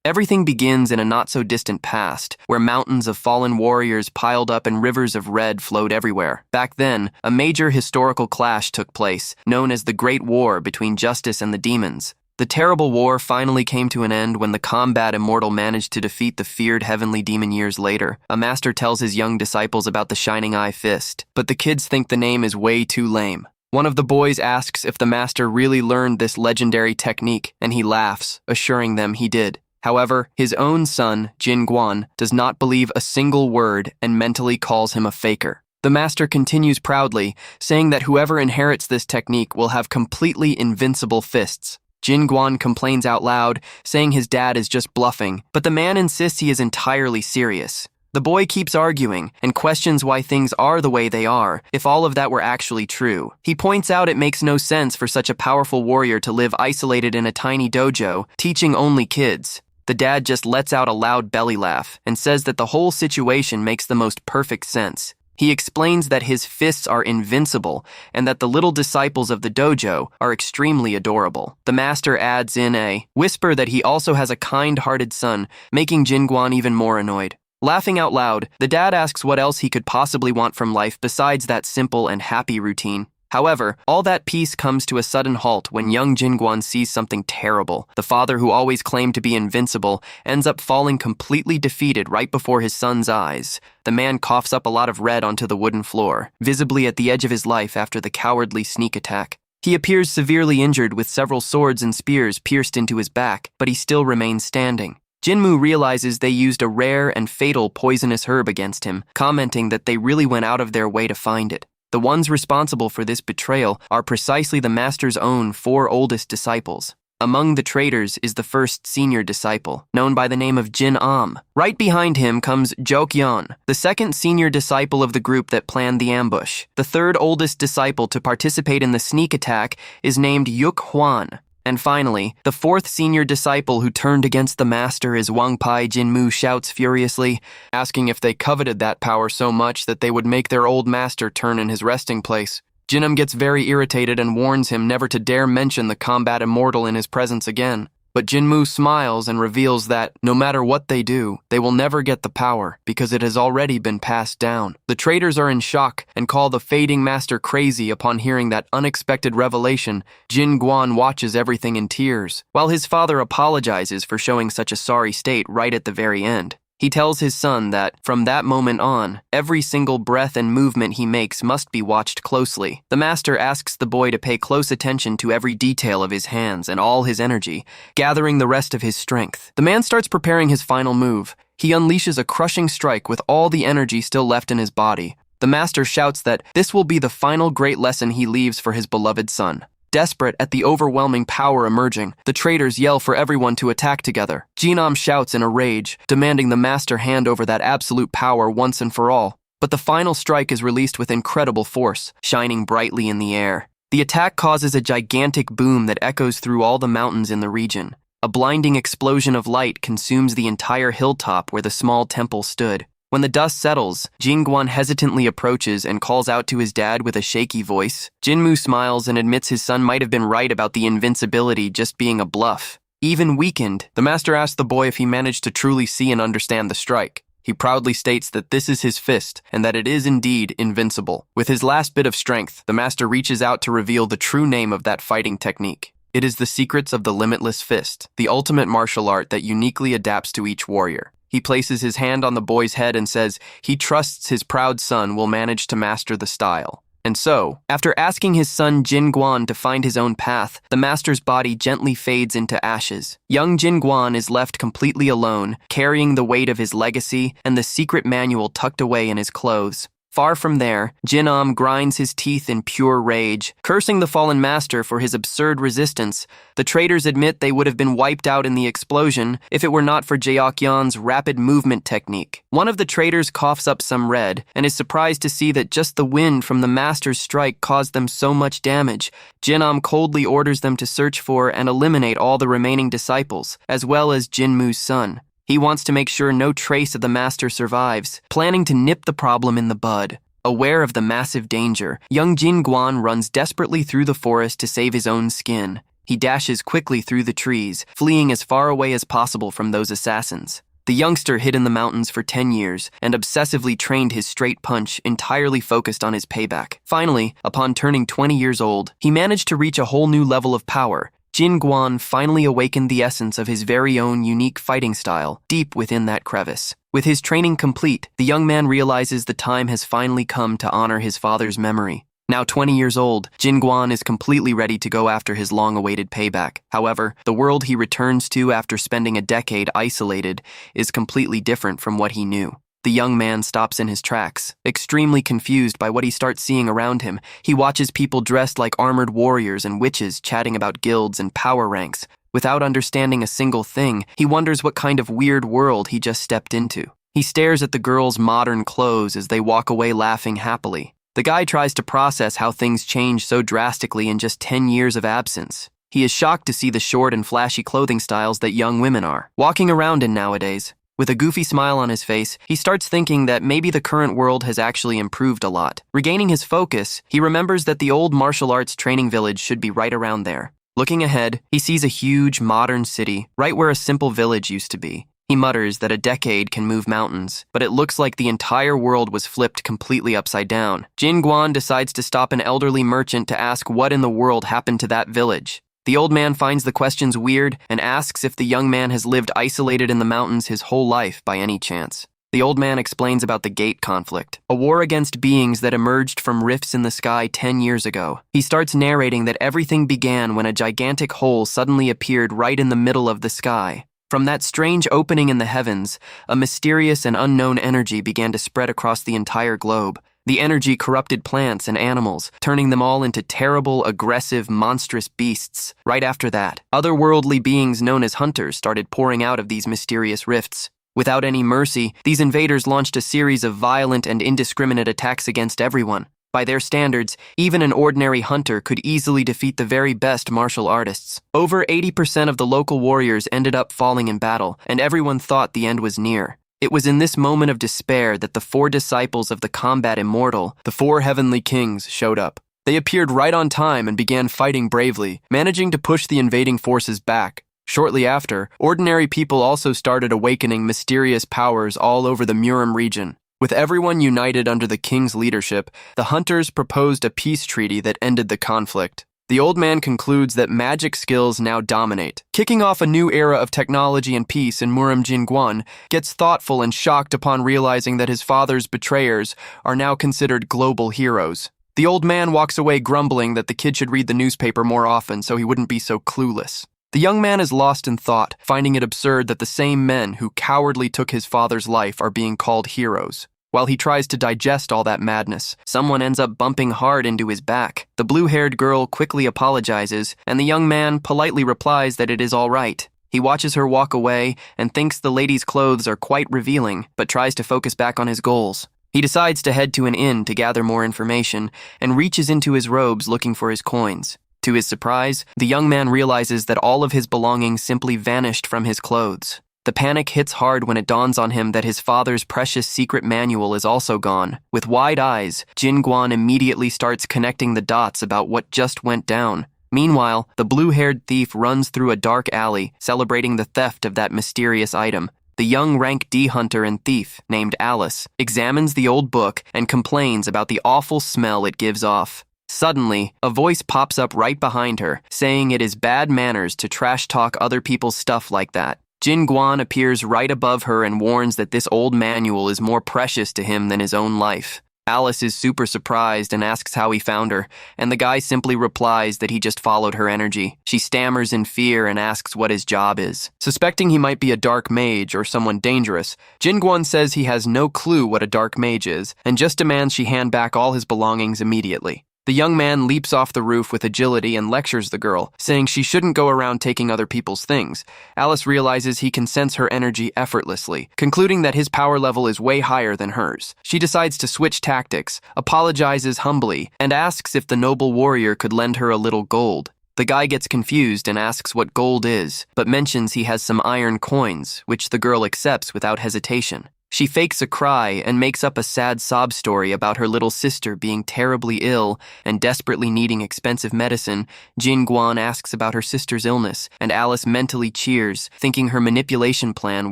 Everything begins in a not-so-distant past, where mountains of fallen warriors piled up and rivers of red flowed everywhere. Back then, a major historical clash took place, known as the Great War between justice and the demons. The terrible war finally came to an end when the combat immortal managed to defeat the feared heavenly demon years later. A master tells his young disciples about the Shining Eye Fist, but the kids think the name is way too lame. One of the boys asks if the master really learned this legendary technique, and he laughs, assuring them he did. However, his own son, Jin Guan, does not believe a single word and mentally calls him a faker. The master continues proudly, saying that whoever inherits this technique will have completely invincible fists. Jin Guan complains out loud, saying his dad is just bluffing, but the man insists he is entirely serious. The boy keeps arguing and questions why things are the way they are, if all of that were actually true. He points out it makes no sense for such a powerful warrior to live isolated in a tiny dojo, teaching only kids. The dad just lets out a loud belly laugh and says that the whole situation makes the most perfect sense. He explains that his fists are invincible and that the little disciples of the dojo are extremely adorable. The master adds in a whisper that he also has a kind-hearted son, making Jin Guan even more annoyed. Laughing out loud, the dad asks what else he could possibly want from life besides that simple and happy routine. However, all that peace comes to a sudden halt when young Jin Guan sees something terrible. The father, who always claimed to be invincible, ends up falling completely defeated right before his son's eyes. The man coughs up a lot of red onto the wooden floor, visibly at the edge of his life after the cowardly sneak attack. He appears severely injured with several swords and spears pierced into his back, but he still remains standing. Jinmu realizes they used a rare and fatal poisonous herb against him, commenting that they really went out of their way to find it. The ones responsible for this betrayal are precisely the master's own 4 oldest disciples. Among the traitors is the first senior disciple, known by the name of Jin Am. Right behind him comes Jokyeon, the second senior disciple of the group that planned the ambush. The third oldest disciple to participate in the sneak attack is named Yuk Hwan. And finally, the 4th senior disciple who turned against the master is Wang Pai. Jinmu shouts furiously, asking if they coveted that power so much that they would make their old master turn in his resting place. Jinam gets very irritated and warns him never to dare mention the combat immortal in his presence again. But Jinmu smiles and reveals that, no matter what they do, they will never get the power, because it has already been passed down. The traitors are in shock and call the fading master crazy upon hearing that unexpected revelation. Jin Guan watches everything in tears, while his father apologizes for showing such a sorry state right at the very end. He tells his son that, from that moment on, every single breath and movement he makes must be watched closely. The master asks the boy to pay close attention to every detail of his hands and all his energy, gathering the rest of his strength. The man starts preparing his final move. He unleashes a crushing strike with all the energy still left in his body. The master shouts that this will be the final great lesson he leaves for his beloved son. Desperate at the overwhelming power emerging, the traitors yell for everyone to attack together. Jinam shouts in a rage, demanding the master hand over that absolute power once and for all. But the final strike is released with incredible force, shining brightly in the air. The attack causes a gigantic boom that echoes through all the mountains in the region. A blinding explosion of light consumes the entire hilltop where the small temple stood. When the dust settles, Jingguan hesitantly approaches and calls out to his dad with a shaky voice. Jinmu smiles and admits his son might have been right about the invincibility just being a bluff. Even weakened, the master asks the boy if he managed to truly see and understand the strike. He proudly states that this is his fist and that it is indeed invincible. With his last bit of strength, the master reaches out to reveal the true name of that fighting technique. It is the secrets of the limitless fist, the ultimate martial art that uniquely adapts to each warrior. He places his hand on the boy's head and says he trusts his proud son will manage to master the style. And so, after asking his son Jin Guan to find his own path, the master's body gently fades into ashes. Young Jin Guan is left completely alone, carrying the weight of his legacy and the secret manual tucked away in his clothes. Far from there, Jin grinds his teeth in pure rage, cursing the fallen master for his absurd resistance. The traitors admit they would have been wiped out in the explosion if it were not for Jaeokyeon's rapid movement technique. One of the traitors coughs up some red and is surprised to see that just the wind from the master's strike caused them so much damage. Jin coldly orders them to search for and eliminate all the remaining disciples, as well as Jinmu's son. He wants to make sure no trace of the master survives, planning to nip the problem in the bud. Aware of the massive danger, young Jin Guan runs desperately through the forest to save his own skin. He dashes quickly through the trees, fleeing as far away as possible from those assassins. The youngster hid in the mountains for 10 years and obsessively trained his straight punch, entirely focused on his payback. Finally, upon turning 20 years old, he managed to reach a whole new level of power. Jin Guan finally awakened the essence of his very own unique fighting style deep within that crevice. With his training complete, the young man realizes the time has finally come to honor his father's memory. Now 20 years old, Jin Guan is completely ready to go after his long-awaited payback. However, the world he returns to after spending a decade isolated is completely different from what he knew. The young man stops in his tracks, extremely confused by what he starts seeing around him. He watches people dressed like armored warriors and witches chatting about guilds and power ranks. Without understanding a single thing, he wonders what kind of weird world he just stepped into. He stares at the girls' modern clothes as they walk away laughing happily. The guy tries to process how things change so drastically in just 10 years of absence. He is shocked to see the short and flashy clothing styles that young women are walking around in nowadays. With a goofy smile on his face, he starts thinking that maybe the current world has actually improved a lot. Regaining his focus, he remembers that the old martial arts training village should be right around there. Looking ahead, he sees a huge, modern city, right where a simple village used to be. He mutters that a decade can move mountains, but it looks like the entire world was flipped completely upside down. Jin Guan decides to stop an elderly merchant to ask what in the world happened to that village. The old man finds the questions weird and asks if the young man has lived isolated in the mountains his whole life by any chance. The old man explains about the Gate conflict, a war against beings that emerged from rifts in the sky 10 years ago. He starts narrating that everything began when a gigantic hole suddenly appeared right in the middle of the sky. From that strange opening in the heavens, a mysterious and unknown energy began to spread across the entire globe. The energy corrupted plants and animals, turning them all into terrible, aggressive, monstrous beasts. Right after that, otherworldly beings known as hunters started pouring out of these mysterious rifts. Without any mercy, these invaders launched a series of violent and indiscriminate attacks against everyone. By their standards, even an ordinary hunter could easily defeat the very best martial artists. Over 80% of the local warriors ended up falling in battle, and everyone thought the end was near. It was in this moment of despair that the 4 disciples of the combat immortal, the 4 heavenly kings, showed up. They appeared right on time and began fighting bravely, managing to push the invading forces back. Shortly after, ordinary people also started awakening mysterious powers all over the Murim region. With everyone united under the king's leadership, the hunters proposed a peace treaty that ended the conflict. The old man concludes that magic skills now dominate. Kicking off a new era of technology and peace in Murim, Jin Guan gets thoughtful and shocked upon realizing that his father's betrayers are now considered global heroes. The old man walks away grumbling that the kid should read the newspaper more often so he wouldn't be so clueless. The young man is lost in thought, finding it absurd that the same men who cowardly took his father's life are being called heroes. While he tries to digest all that madness, someone ends up bumping hard into his back. The blue-haired girl quickly apologizes, and the young man politely replies that it is all right. He watches her walk away and thinks the lady's clothes are quite revealing, but tries to focus back on his goals. He decides to head to an inn to gather more information and reaches into his robes looking for his coins. To his surprise, the young man realizes that all of his belongings simply vanished from his clothes. The panic hits hard when it dawns on him that his father's precious secret manual is also gone. With wide eyes, Jin Guan immediately starts connecting the dots about what just went down. Meanwhile, the blue-haired thief runs through a dark alley, celebrating the theft of that mysterious item. The young rank D hunter and thief, named Alice, examines the old book and complains about the awful smell it gives off. Suddenly, a voice pops up right behind her, saying it is bad manners to trash-talk other people's stuff like that. Jin Guan appears right above her and warns that this old manual is more precious to him than his own life. Alice is super surprised and asks how he found her, and the guy simply replies that he just followed her energy. She stammers in fear and asks what his job is. Suspecting he might be a dark mage or someone dangerous, Jin Guan says he has no clue what a dark mage is, and just demands she hand back all his belongings immediately. The young man leaps off the roof with agility and lectures the girl, saying she shouldn't go around taking other people's things. Alice realizes he can sense her energy effortlessly, concluding that his power level is way higher than hers. She decides to switch tactics, apologizes humbly, and asks if the noble warrior could lend her a little gold. The guy gets confused and asks what gold is, but mentions he has some iron coins, which the girl accepts without hesitation. She fakes a cry and makes up a sad sob story about her little sister being terribly ill and desperately needing expensive medicine. Jin Guan asks about her sister's illness, and Alice mentally cheers, thinking her manipulation plan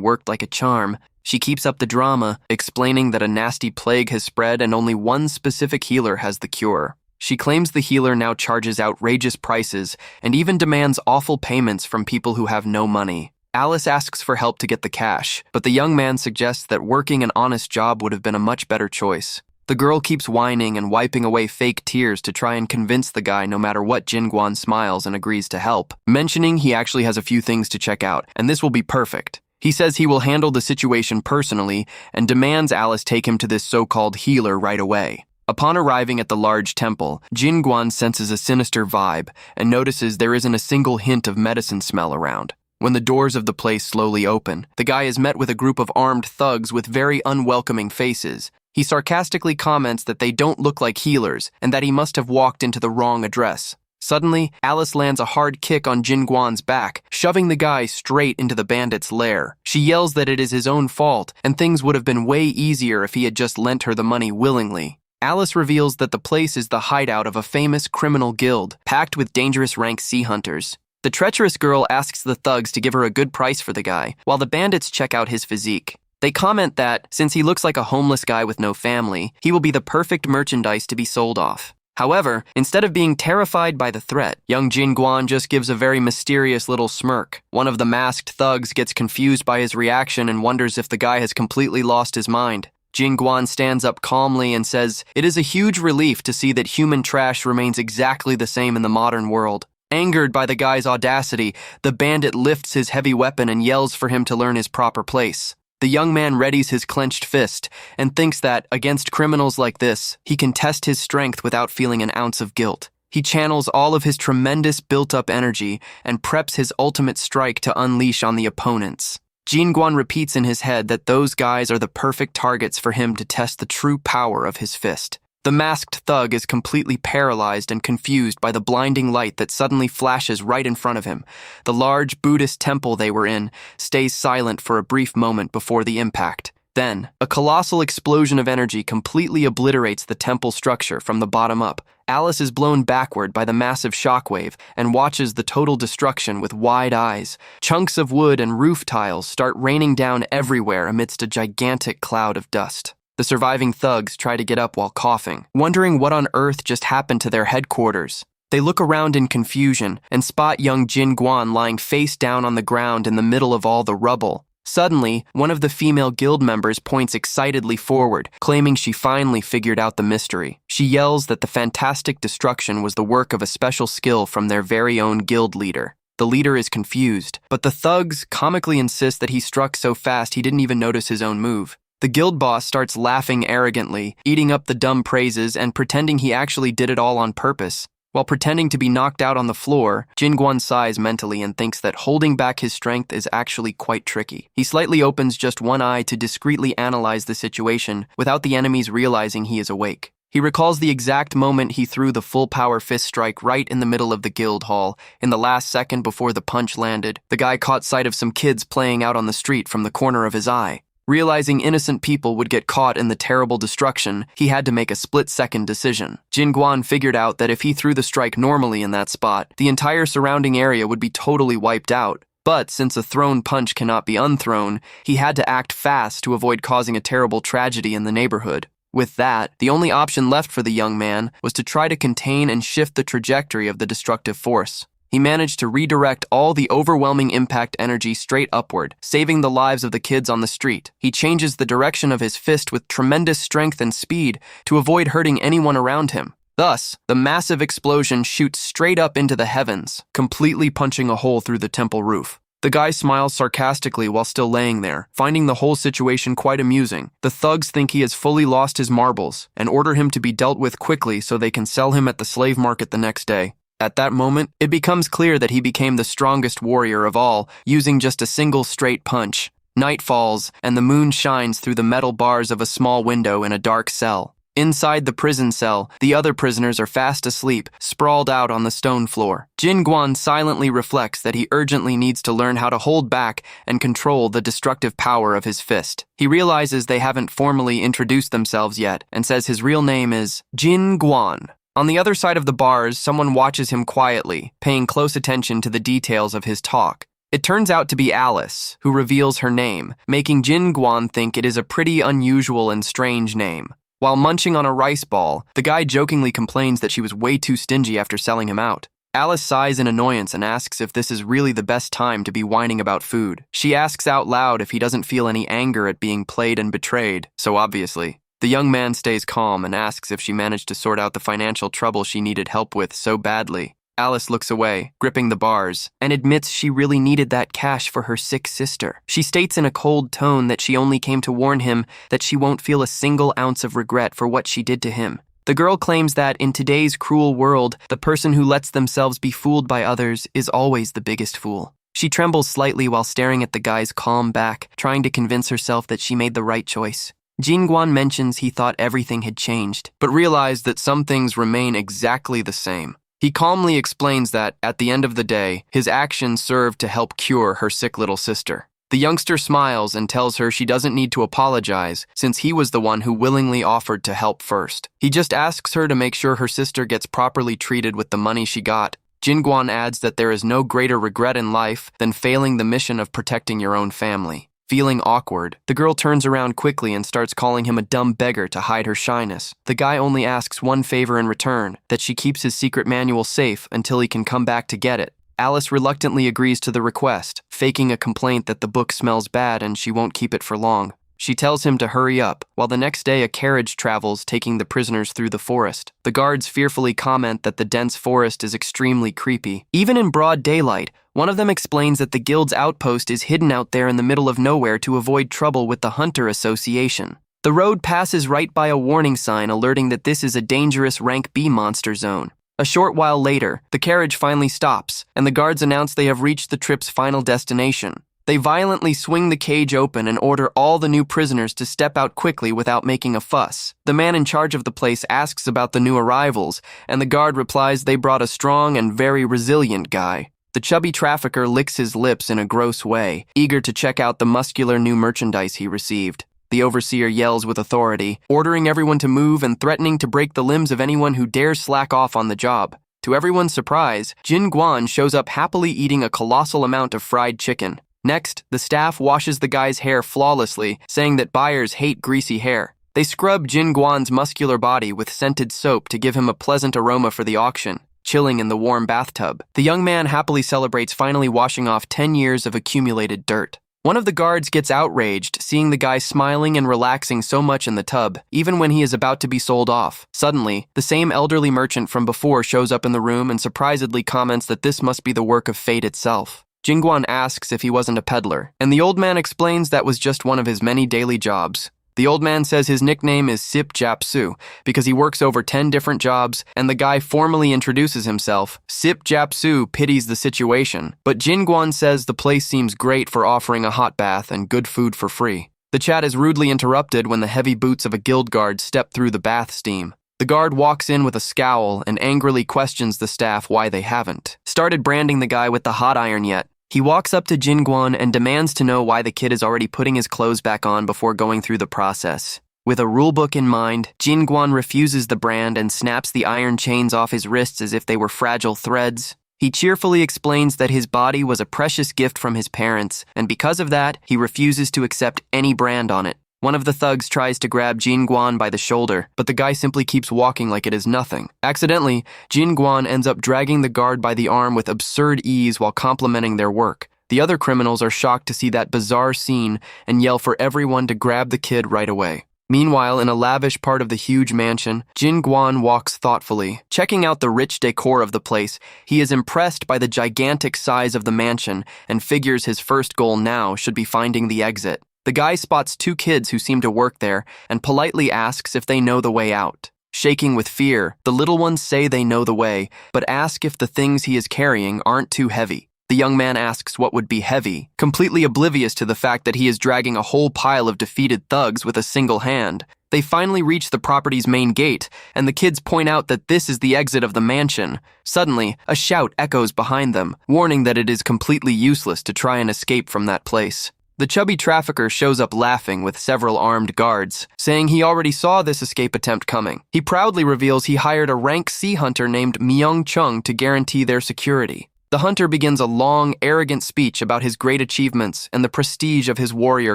worked like a charm. She keeps up the drama, explaining that a nasty plague has spread and only one specific healer has the cure. She claims the healer now charges outrageous prices and even demands awful payments from people who have no money. Alice asks for help to get the cash, but the young man suggests that working an honest job would have been a much better choice. The girl keeps whining and wiping away fake tears to try and convince the guy no matter what. Jin Guan smiles and agrees to help, mentioning he actually has a few things to check out, and this will be perfect. He says he will handle the situation personally and demands Alice take him to this so-called healer right away. Upon arriving at the large temple, Jin Guan senses a sinister vibe and notices there isn't a single hint of medicine smell around. When the doors of the place slowly open, the guy is met with a group of armed thugs with very unwelcoming faces. He sarcastically comments that they don't look like healers and that he must have walked into the wrong address. Suddenly, Alice lands a hard kick on Jin Guan's back, shoving the guy straight into the bandit's lair. She yells that it is his own fault and things would have been way easier if he had just lent her the money willingly. Alice reveals that the place is the hideout of a famous criminal guild, packed with dangerous rank sea hunters. The treacherous girl asks the thugs to give her a good price for the guy, while the bandits check out his physique. They comment that, since he looks like a homeless guy with no family, he will be the perfect merchandise to be sold off. However, instead of being terrified by the threat, young Jin Guan just gives a very mysterious little smirk. One of the masked thugs gets confused by his reaction and wonders if the guy has completely lost his mind. Jin Guan stands up calmly and says, "It is a huge relief to see that human trash remains exactly the same in the modern world." Angered by the guy's audacity, the bandit lifts his heavy weapon and yells for him to learn his proper place. The young man readies his clenched fist and thinks that, against criminals like this, he can test his strength without feeling an ounce of guilt. He channels all of his tremendous built-up energy and preps his ultimate strike to unleash on the opponents. Jin Guan repeats in his head that those guys are the perfect targets for him to test the true power of his fist. The masked thug is completely paralyzed and confused by the blinding light that suddenly flashes right in front of him. The large Buddhist temple they were in stays silent for a brief moment before the impact. Then, a colossal explosion of energy completely obliterates the temple structure from the bottom up. Alice is blown backward by the massive shockwave and watches the total destruction with wide eyes. Chunks of wood and roof tiles start raining down everywhere amidst a gigantic cloud of dust. The surviving thugs try to get up while coughing, wondering what on earth just happened to their headquarters. They look around in confusion and spot young Jin Guan lying face down on the ground in the middle of all the rubble. Suddenly, one of the female guild members points excitedly forward, claiming she finally figured out the mystery. She yells that the fantastic destruction was the work of a special skill from their very own guild leader. The leader is confused, but the thugs comically insist that he struck so fast he didn't even notice his own move. The guild boss starts laughing arrogantly, eating up the dumb praises and pretending he actually did it all on purpose. While pretending to be knocked out on the floor, Jin Guan sighs mentally and thinks that holding back his strength is actually quite tricky. He slightly opens just one eye to discreetly analyze the situation without the enemies realizing he is awake. He recalls the exact moment he threw the full power fist strike right in the middle of the guild hall. In the last second before the punch landed, the guy caught sight of some kids playing out on the street from the corner of his eye. Realizing innocent people would get caught in the terrible destruction, he had to make a split-second decision. Jin Guan figured out that if he threw the strike normally in that spot, the entire surrounding area would be totally wiped out. But since a thrown punch cannot be unthrown, he had to act fast to avoid causing a terrible tragedy in the neighborhood. With that, the only option left for the young man was to try to contain and shift the trajectory of the destructive force. He managed to redirect all the overwhelming impact energy straight upward, saving the lives of the kids on the street. He changes the direction of his fist with tremendous strength and speed to avoid hurting anyone around him. Thus, the massive explosion shoots straight up into the heavens, completely punching a hole through the temple roof. The guy smiles sarcastically while still laying there, finding the whole situation quite amusing. The thugs think he has fully lost his marbles and order him to be dealt with quickly so they can sell him at the slave market the next day. At that moment, it becomes clear that he became the strongest warrior of all, using just a single straight punch. Night falls, and the moon shines through the metal bars of a small window in a dark cell. Inside the prison cell, the other prisoners are fast asleep, sprawled out on the stone floor. Jin Guan silently reflects that he urgently needs to learn how to hold back and control the destructive power of his fist. He realizes they haven't formally introduced themselves yet and says his real name is Jin Guan. On the other side of the bars, someone watches him quietly, paying close attention to the details of his talk. It turns out to be Alice, who reveals her name, making Jin Guan think it is a pretty unusual and strange name. While munching on a rice ball, the guy jokingly complains that she was way too stingy after selling him out. Alice sighs in annoyance and asks if this is really the best time to be whining about food. She asks out loud if he doesn't feel any anger at being played and betrayed, so obviously. The young man stays calm and asks if she managed to sort out the financial trouble she needed help with so badly. Alice looks away, gripping the bars, and admits she really needed that cash for her sick sister. She states in a cold tone that she only came to warn him that she won't feel a single ounce of regret for what she did to him. The girl claims that in today's cruel world, the person who lets themselves be fooled by others is always the biggest fool. She trembles slightly while staring at the guy's calm back, trying to convince herself that she made the right choice. Jin Guan mentions he thought everything had changed, but realized that some things remain exactly the same. He calmly explains that, at the end of the day, his actions served to help cure her sick little sister. The youngster smiles and tells her she doesn't need to apologize, since he was the one who willingly offered to help first. He just asks her to make sure her sister gets properly treated with the money she got. Jin Guan adds that there is no greater regret in life than failing the mission of protecting your own family. Feeling awkward, the girl turns around quickly and starts calling him a dumb beggar to hide her shyness. The guy only asks one favor in return, that she keeps his secret manual safe until he can come back to get it. Alice reluctantly agrees to the request, faking a complaint that the book smells bad and she won't keep it for long. She tells him to hurry up, while the next day a carriage travels taking the prisoners through the forest. The guards fearfully comment that the dense forest is extremely creepy. Even in broad daylight, one of them explains that the guild's outpost is hidden out there in the middle of nowhere to avoid trouble with the Hunter Association. The road passes right by a warning sign alerting that this is a dangerous rank B monster zone. A short while later, the carriage finally stops, and the guards announce they have reached the trip's final destination. They violently swing the cage open and order all the new prisoners to step out quickly without making a fuss. The man in charge of the place asks about the new arrivals, and the guard replies they brought a strong and very resilient guy. The chubby trafficker licks his lips in a gross way, eager to check out the muscular new merchandise he received. The overseer yells with authority, ordering everyone to move and threatening to break the limbs of anyone who dares slack off on the job. To everyone's surprise, Jin Guan shows up happily eating a colossal amount of fried chicken. Next, the staff washes the guy's hair flawlessly, saying that buyers hate greasy hair. They scrub Jin Guan's muscular body with scented soap to give him a pleasant aroma for the auction, chilling in the warm bathtub. The young man happily celebrates finally washing off 10 years of accumulated dirt. One of the guards gets outraged, seeing the guy smiling and relaxing so much in the tub, even when he is about to be sold off. Suddenly, the same elderly merchant from before shows up in the room and surprisedly comments that this must be the work of fate itself. Jin Guan asks if he wasn't a peddler, and the old man explains that was just one of his many daily jobs. The old man says his nickname is Sip Japsu because he works over 10 different jobs, and the guy formally introduces himself. Sip Japsu pities the situation, but Jin Guan says the place seems great for offering a hot bath and good food for free. The chat is rudely interrupted when the heavy boots of a guild guard step through the bath steam. The guard walks in with a scowl and angrily questions the staff why they haven't started branding the guy with the hot iron yet. He walks up to Jin Guan and demands to know why the kid is already putting his clothes back on before going through the process. With a rulebook in mind, Jin Guan refuses the brand and snaps the iron chains off his wrists as if they were fragile threads. He cheerfully explains that his body was a precious gift from his parents, and because of that, he refuses to accept any brand on it. One of the thugs tries to grab Jin Guan by the shoulder, but the guy simply keeps walking like it is nothing. Accidentally, Jin Guan ends up dragging the guard by the arm with absurd ease while complimenting their work. The other criminals are shocked to see that bizarre scene and yell for everyone to grab the kid right away. Meanwhile, in a lavish part of the huge mansion, Jin Guan walks thoughtfully. Checking out the rich decor of the place, he is impressed by the gigantic size of the mansion and figures his first goal now should be finding the exit. The guy spots 2 kids who seem to work there and politely asks if they know the way out. Shaking with fear, the little ones say they know the way, but ask if the things he is carrying aren't too heavy. The young man asks what would be heavy, completely oblivious to the fact that he is dragging a whole pile of defeated thugs with a single hand. They finally reach the property's main gate, and the kids point out that this is the exit of the mansion. Suddenly, a shout echoes behind them, warning that it is completely useless to try and escape from that place. The chubby trafficker shows up laughing with several armed guards, saying he already saw this escape attempt coming. He proudly reveals he hired a rank C hunter named Myung Chung to guarantee their security. The hunter begins a long, arrogant speech about his great achievements and the prestige of his warrior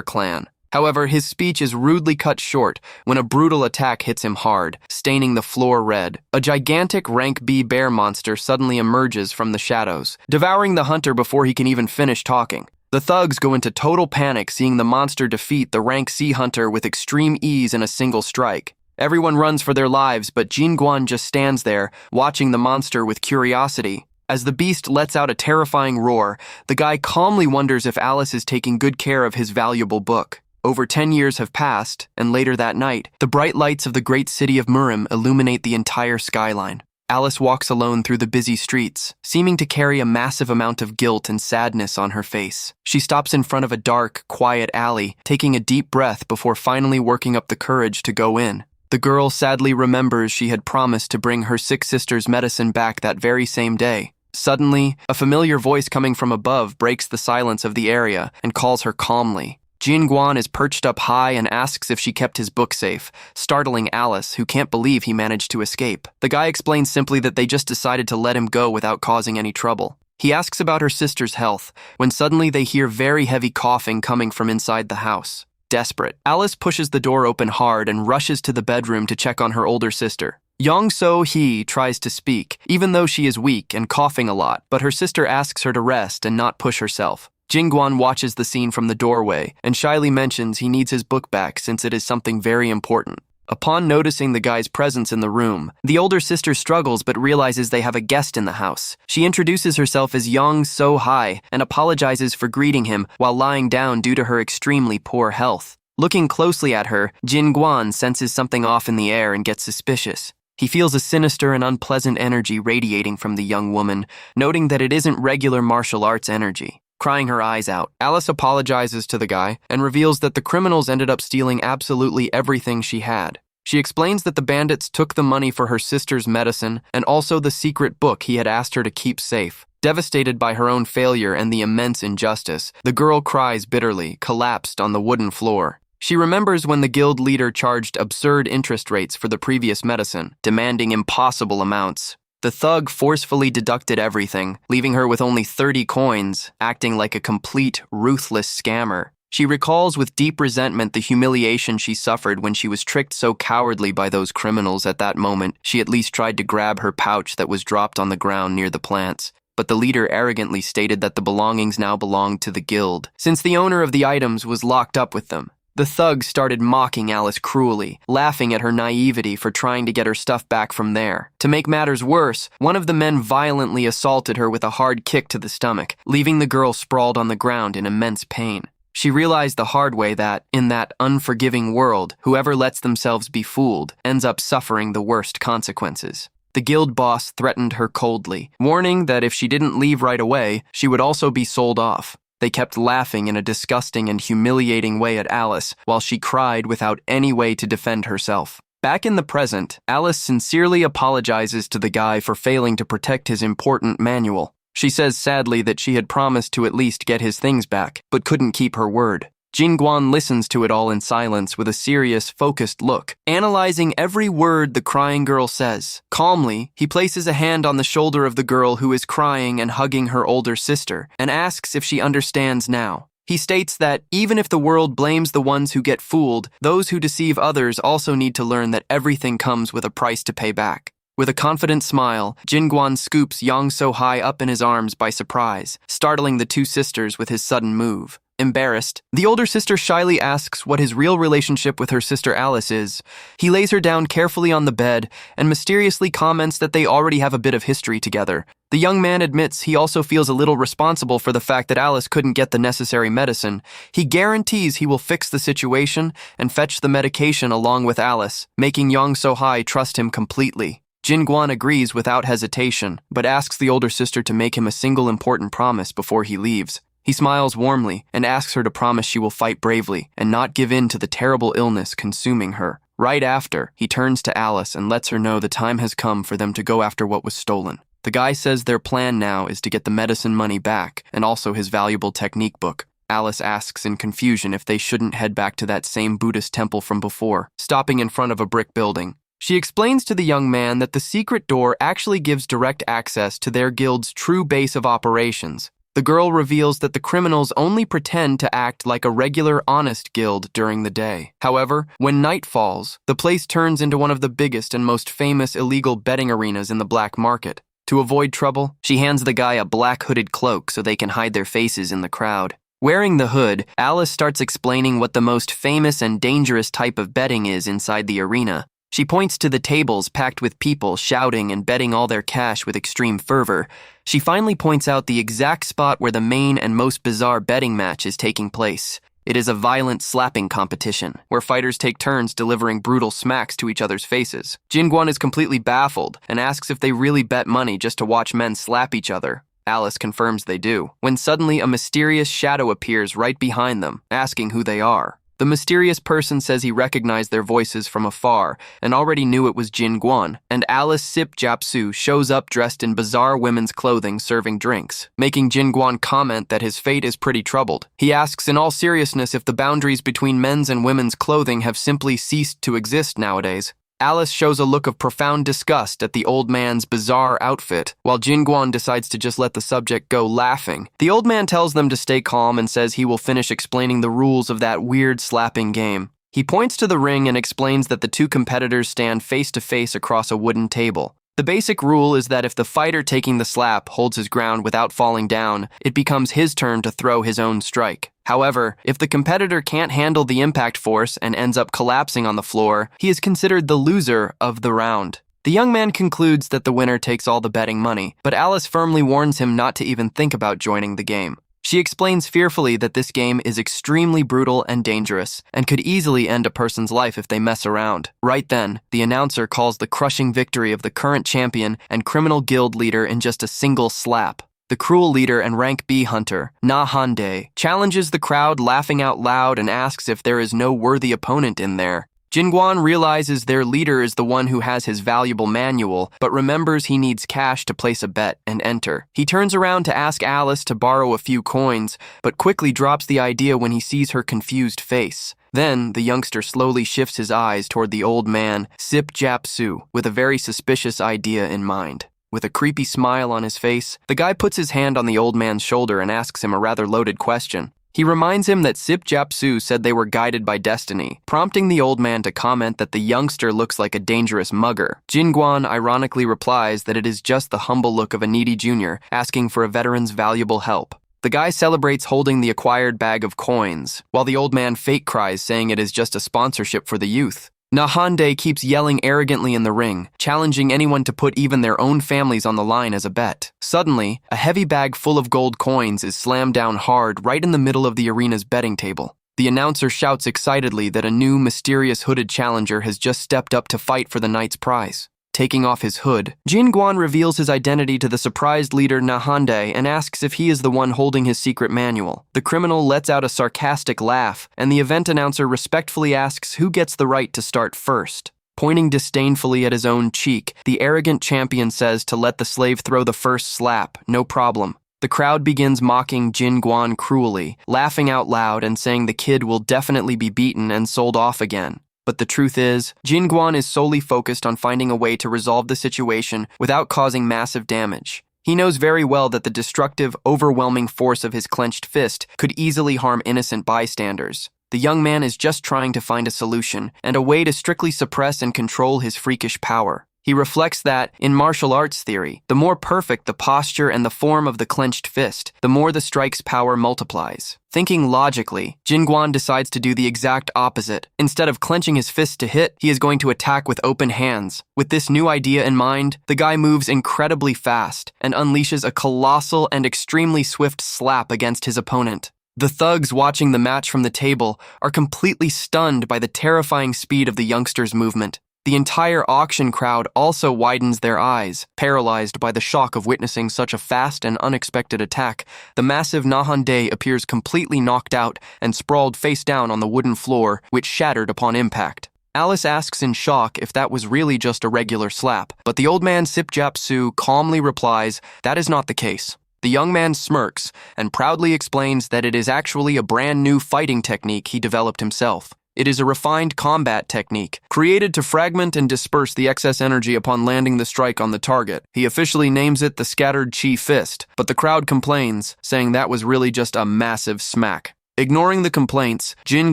clan. However, his speech is rudely cut short when a brutal attack hits him hard, staining the floor red. A gigantic rank B bear monster suddenly emerges from the shadows, devouring the hunter before he can even finish talking. The thugs go into total panic seeing the monster defeat the rank C hunter with extreme ease in a single strike. Everyone runs for their lives, but Jin Guan just stands there, watching the monster with curiosity. As the beast lets out a terrifying roar, the guy calmly wonders if Alice is taking good care of his valuable book. Over 10 years have passed, and later that night, the bright lights of the great city of Murim illuminate the entire skyline. Alice walks alone through the busy streets, seeming to carry a massive amount of guilt and sadness on her face. She stops in front of a dark, quiet alley, taking a deep breath before finally working up the courage to go in. The girl sadly remembers she had promised to bring her sick sister's medicine back that very same day. Suddenly, a familiar voice coming from above breaks the silence of the area and calls her calmly. Jin Guan is perched up high and asks if she kept his book safe, startling Alice, who can't believe he managed to escape. The guy explains simply that they just decided to let him go without causing any trouble. He asks about her sister's health, when suddenly they hear very heavy coughing coming from inside the house. Desperate, Alice pushes the door open hard and rushes to the bedroom to check on her older sister. Yong So-hee tries to speak, even though she is weak and coughing a lot, but her sister asks her to rest and not push herself. Jin Guan watches the scene from the doorway and shyly mentions he needs his book back since it is something very important. Upon noticing the guy's presence in the room, the older sister struggles but realizes they have a guest in the house. She introduces herself as Yong So-hee and apologizes for greeting him while lying down due to her extremely poor health. Looking closely at her, Jin Guan senses something off in the air and gets suspicious. He feels a sinister and unpleasant energy radiating from the young woman, noting that it isn't regular martial arts energy. Crying her eyes out, Alice apologizes to the guy and reveals that the criminals ended up stealing absolutely everything she had. She explains that the bandits took the money for her sister's medicine and also the secret book he had asked her to keep safe. Devastated by her own failure and the immense injustice, the girl cries bitterly, collapsed on the wooden floor. She remembers when the guild leader charged absurd interest rates for the previous medicine, demanding impossible amounts. The thug forcefully deducted everything, leaving her with only 30 coins, acting like a complete, ruthless scammer. She recalls with deep resentment the humiliation she suffered when she was tricked so cowardly by those criminals. At that moment, she at least tried to grab her pouch that was dropped on the ground near the plants. But the leader arrogantly stated that the belongings now belonged to the guild, since the owner of the items was locked up with them. The thug started mocking Alice cruelly, laughing at her naivety for trying to get her stuff back from there. To make matters worse, one of the men violently assaulted her with a hard kick to the stomach, leaving the girl sprawled on the ground in immense pain. She realized the hard way that, in that unforgiving world, whoever lets themselves be fooled ends up suffering the worst consequences. The guild boss threatened her coldly, warning that if she didn't leave right away, she would also be sold off. They kept laughing in a disgusting and humiliating way at Alice, while she cried without any way to defend herself. Back in the present, Alice sincerely apologizes to the guy for failing to protect his important manual. She says sadly that she had promised to at least get his things back, but couldn't keep her word. Jin Guan listens to it all in silence with a serious, focused look, analyzing every word the crying girl says. Calmly, he places a hand on the shoulder of the girl who is crying and hugging her older sister, and asks if she understands now. He states that, even if the world blames the ones who get fooled, those who deceive others also need to learn that everything comes with a price to pay back. With a confident smile, Jin Guan scoops Yong So-hee up in his arms by surprise, startling the two sisters with his sudden move. Embarrassed, the older sister shyly asks what his real relationship with her sister Alice is. He lays her down carefully on the bed and mysteriously comments that they already have a bit of history together. The young man admits he also feels a little responsible for the fact that Alice couldn't get the necessary medicine. He guarantees he will fix the situation and fetch the medication along with Alice, making Yong So-hee trust him completely. Jinguan agrees without hesitation, but asks the older sister to make him a single important promise before he leaves. He smiles warmly and asks her to promise she will fight bravely and not give in to the terrible illness consuming her. Right after, he turns to Alice and lets her know the time has come for them to go after what was stolen. The guy says their plan now is to get the medicine money back and also his valuable technique book. Alice asks in confusion if they shouldn't head back to that same Buddhist temple from before, stopping in front of a brick building. She explains to the young man that the secret door actually gives direct access to their guild's true base of operations. The girl reveals that the criminals only pretend to act like a regular, honest guild during the day. However, when night falls, the place turns into one of the biggest and most famous illegal betting arenas in the black market. To avoid trouble, she hands the guy a black hooded cloak so they can hide their faces in the crowd. Wearing the hood, Alice starts explaining what the most famous and dangerous type of betting is inside the arena. She points to the tables packed with people shouting and betting all their cash with extreme fervor. She finally points out the exact spot where the main and most bizarre betting match is taking place. It is a violent slapping competition, where fighters take turns delivering brutal smacks to each other's faces. Jinguan is completely baffled and asks if they really bet money just to watch men slap each other. Alice confirms they do, when suddenly a mysterious shadow appears right behind them, asking who they are. The mysterious person says he recognized their voices from afar and already knew it was Jinguan, and Alice Sip Japsu shows up dressed in bizarre women's clothing serving drinks, making Jinguan comment that his fate is pretty troubled. He asks in all seriousness if the boundaries between men's and women's clothing have simply ceased to exist nowadays. Alice shows a look of profound disgust at the old man's bizarre outfit, while Jinguan decides to just let the subject go laughing. The old man tells them to stay calm and says he will finish explaining the rules of that weird slapping game. He points to the ring and explains that the two competitors stand face to face across a wooden table. The basic rule is that if the fighter taking the slap holds his ground without falling down, it becomes his turn to throw his own strike. However, if the competitor can't handle the impact force and ends up collapsing on the floor, he is considered the loser of the round. The young man concludes that the winner takes all the betting money, but Alice firmly warns him not to even think about joining the game. She explains fearfully that this game is extremely brutal and dangerous, and could easily end a person's life if they mess around. Right then, the announcer calls the crushing victory of the current champion and criminal guild leader in just a single slap. The cruel leader and rank B hunter, Na Hande, challenges the crowd laughing out loud and asks if there is no worthy opponent in there. Jinguan realizes their leader is the one who has his valuable manual, but remembers he needs cash to place a bet and enter. He turns around to ask Alice to borrow a few coins, but quickly drops the idea when he sees her confused face. Then, the youngster slowly shifts his eyes toward the old man, Sip Japsu, with a very suspicious idea in mind. With a creepy smile on his face, the guy puts his hand on the old man's shoulder and asks him a rather loaded question. He reminds him that Sip Japsu said they were guided by destiny, prompting the old man to comment that the youngster looks like a dangerous mugger. Jinguan ironically replies that it is just the humble look of a needy junior asking for a veteran's valuable help. The guy celebrates holding the acquired bag of coins, while the old man fake cries saying it is just a sponsorship for the youth. Nahande keeps yelling arrogantly in the ring, challenging anyone to put even their own families on the line as a bet. Suddenly, a heavy bag full of gold coins is slammed down hard right in the middle of the arena's betting table. The announcer shouts excitedly that a new, mysterious hooded challenger has just stepped up to fight for the night's prize. Taking off his hood, Jinguan reveals his identity to the surprised leader Nahande and asks if he is the one holding his secret manual. The criminal lets out a sarcastic laugh, and the event announcer respectfully asks who gets the right to start first. Pointing disdainfully at his own cheek, the arrogant champion says to let the slave throw the first slap, no problem. The crowd begins mocking Jinguan cruelly, laughing out loud and saying the kid will definitely be beaten and sold off again. But the truth is, Jinguan is solely focused on finding a way to resolve the situation without causing massive damage. He knows very well that the destructive, overwhelming force of his clenched fist could easily harm innocent bystanders. The young man is just trying to find a solution and a way to strictly suppress and control his freakish power. He reflects that, in martial arts theory, the more perfect the posture and the form of the clenched fist, the more the strike's power multiplies. Thinking logically, Jinguan decides to do the exact opposite. Instead of clenching his fist to hit, he is going to attack with open hands. With this new idea in mind, the guy moves incredibly fast and unleashes a colossal and extremely swift slap against his opponent. The thugs watching the match from the table are completely stunned by the terrifying speed of the youngster's movement. The entire auction crowd also widens their eyes, paralyzed by the shock of witnessing such a fast and unexpected attack. The massive Nahande appears completely knocked out and sprawled face down on the wooden floor, which shattered upon impact. Alice asks in shock if that was really just a regular slap, but the old man Sipjapsu calmly replies that is not the case. The young man smirks and proudly explains that it is actually a brand new fighting technique he developed himself. It is a refined combat technique, created to fragment and disperse the excess energy upon landing the strike on the target. He officially names it the Scattered Chi Fist, but the crowd complains, saying that was really just a massive smack. Ignoring the complaints, Jin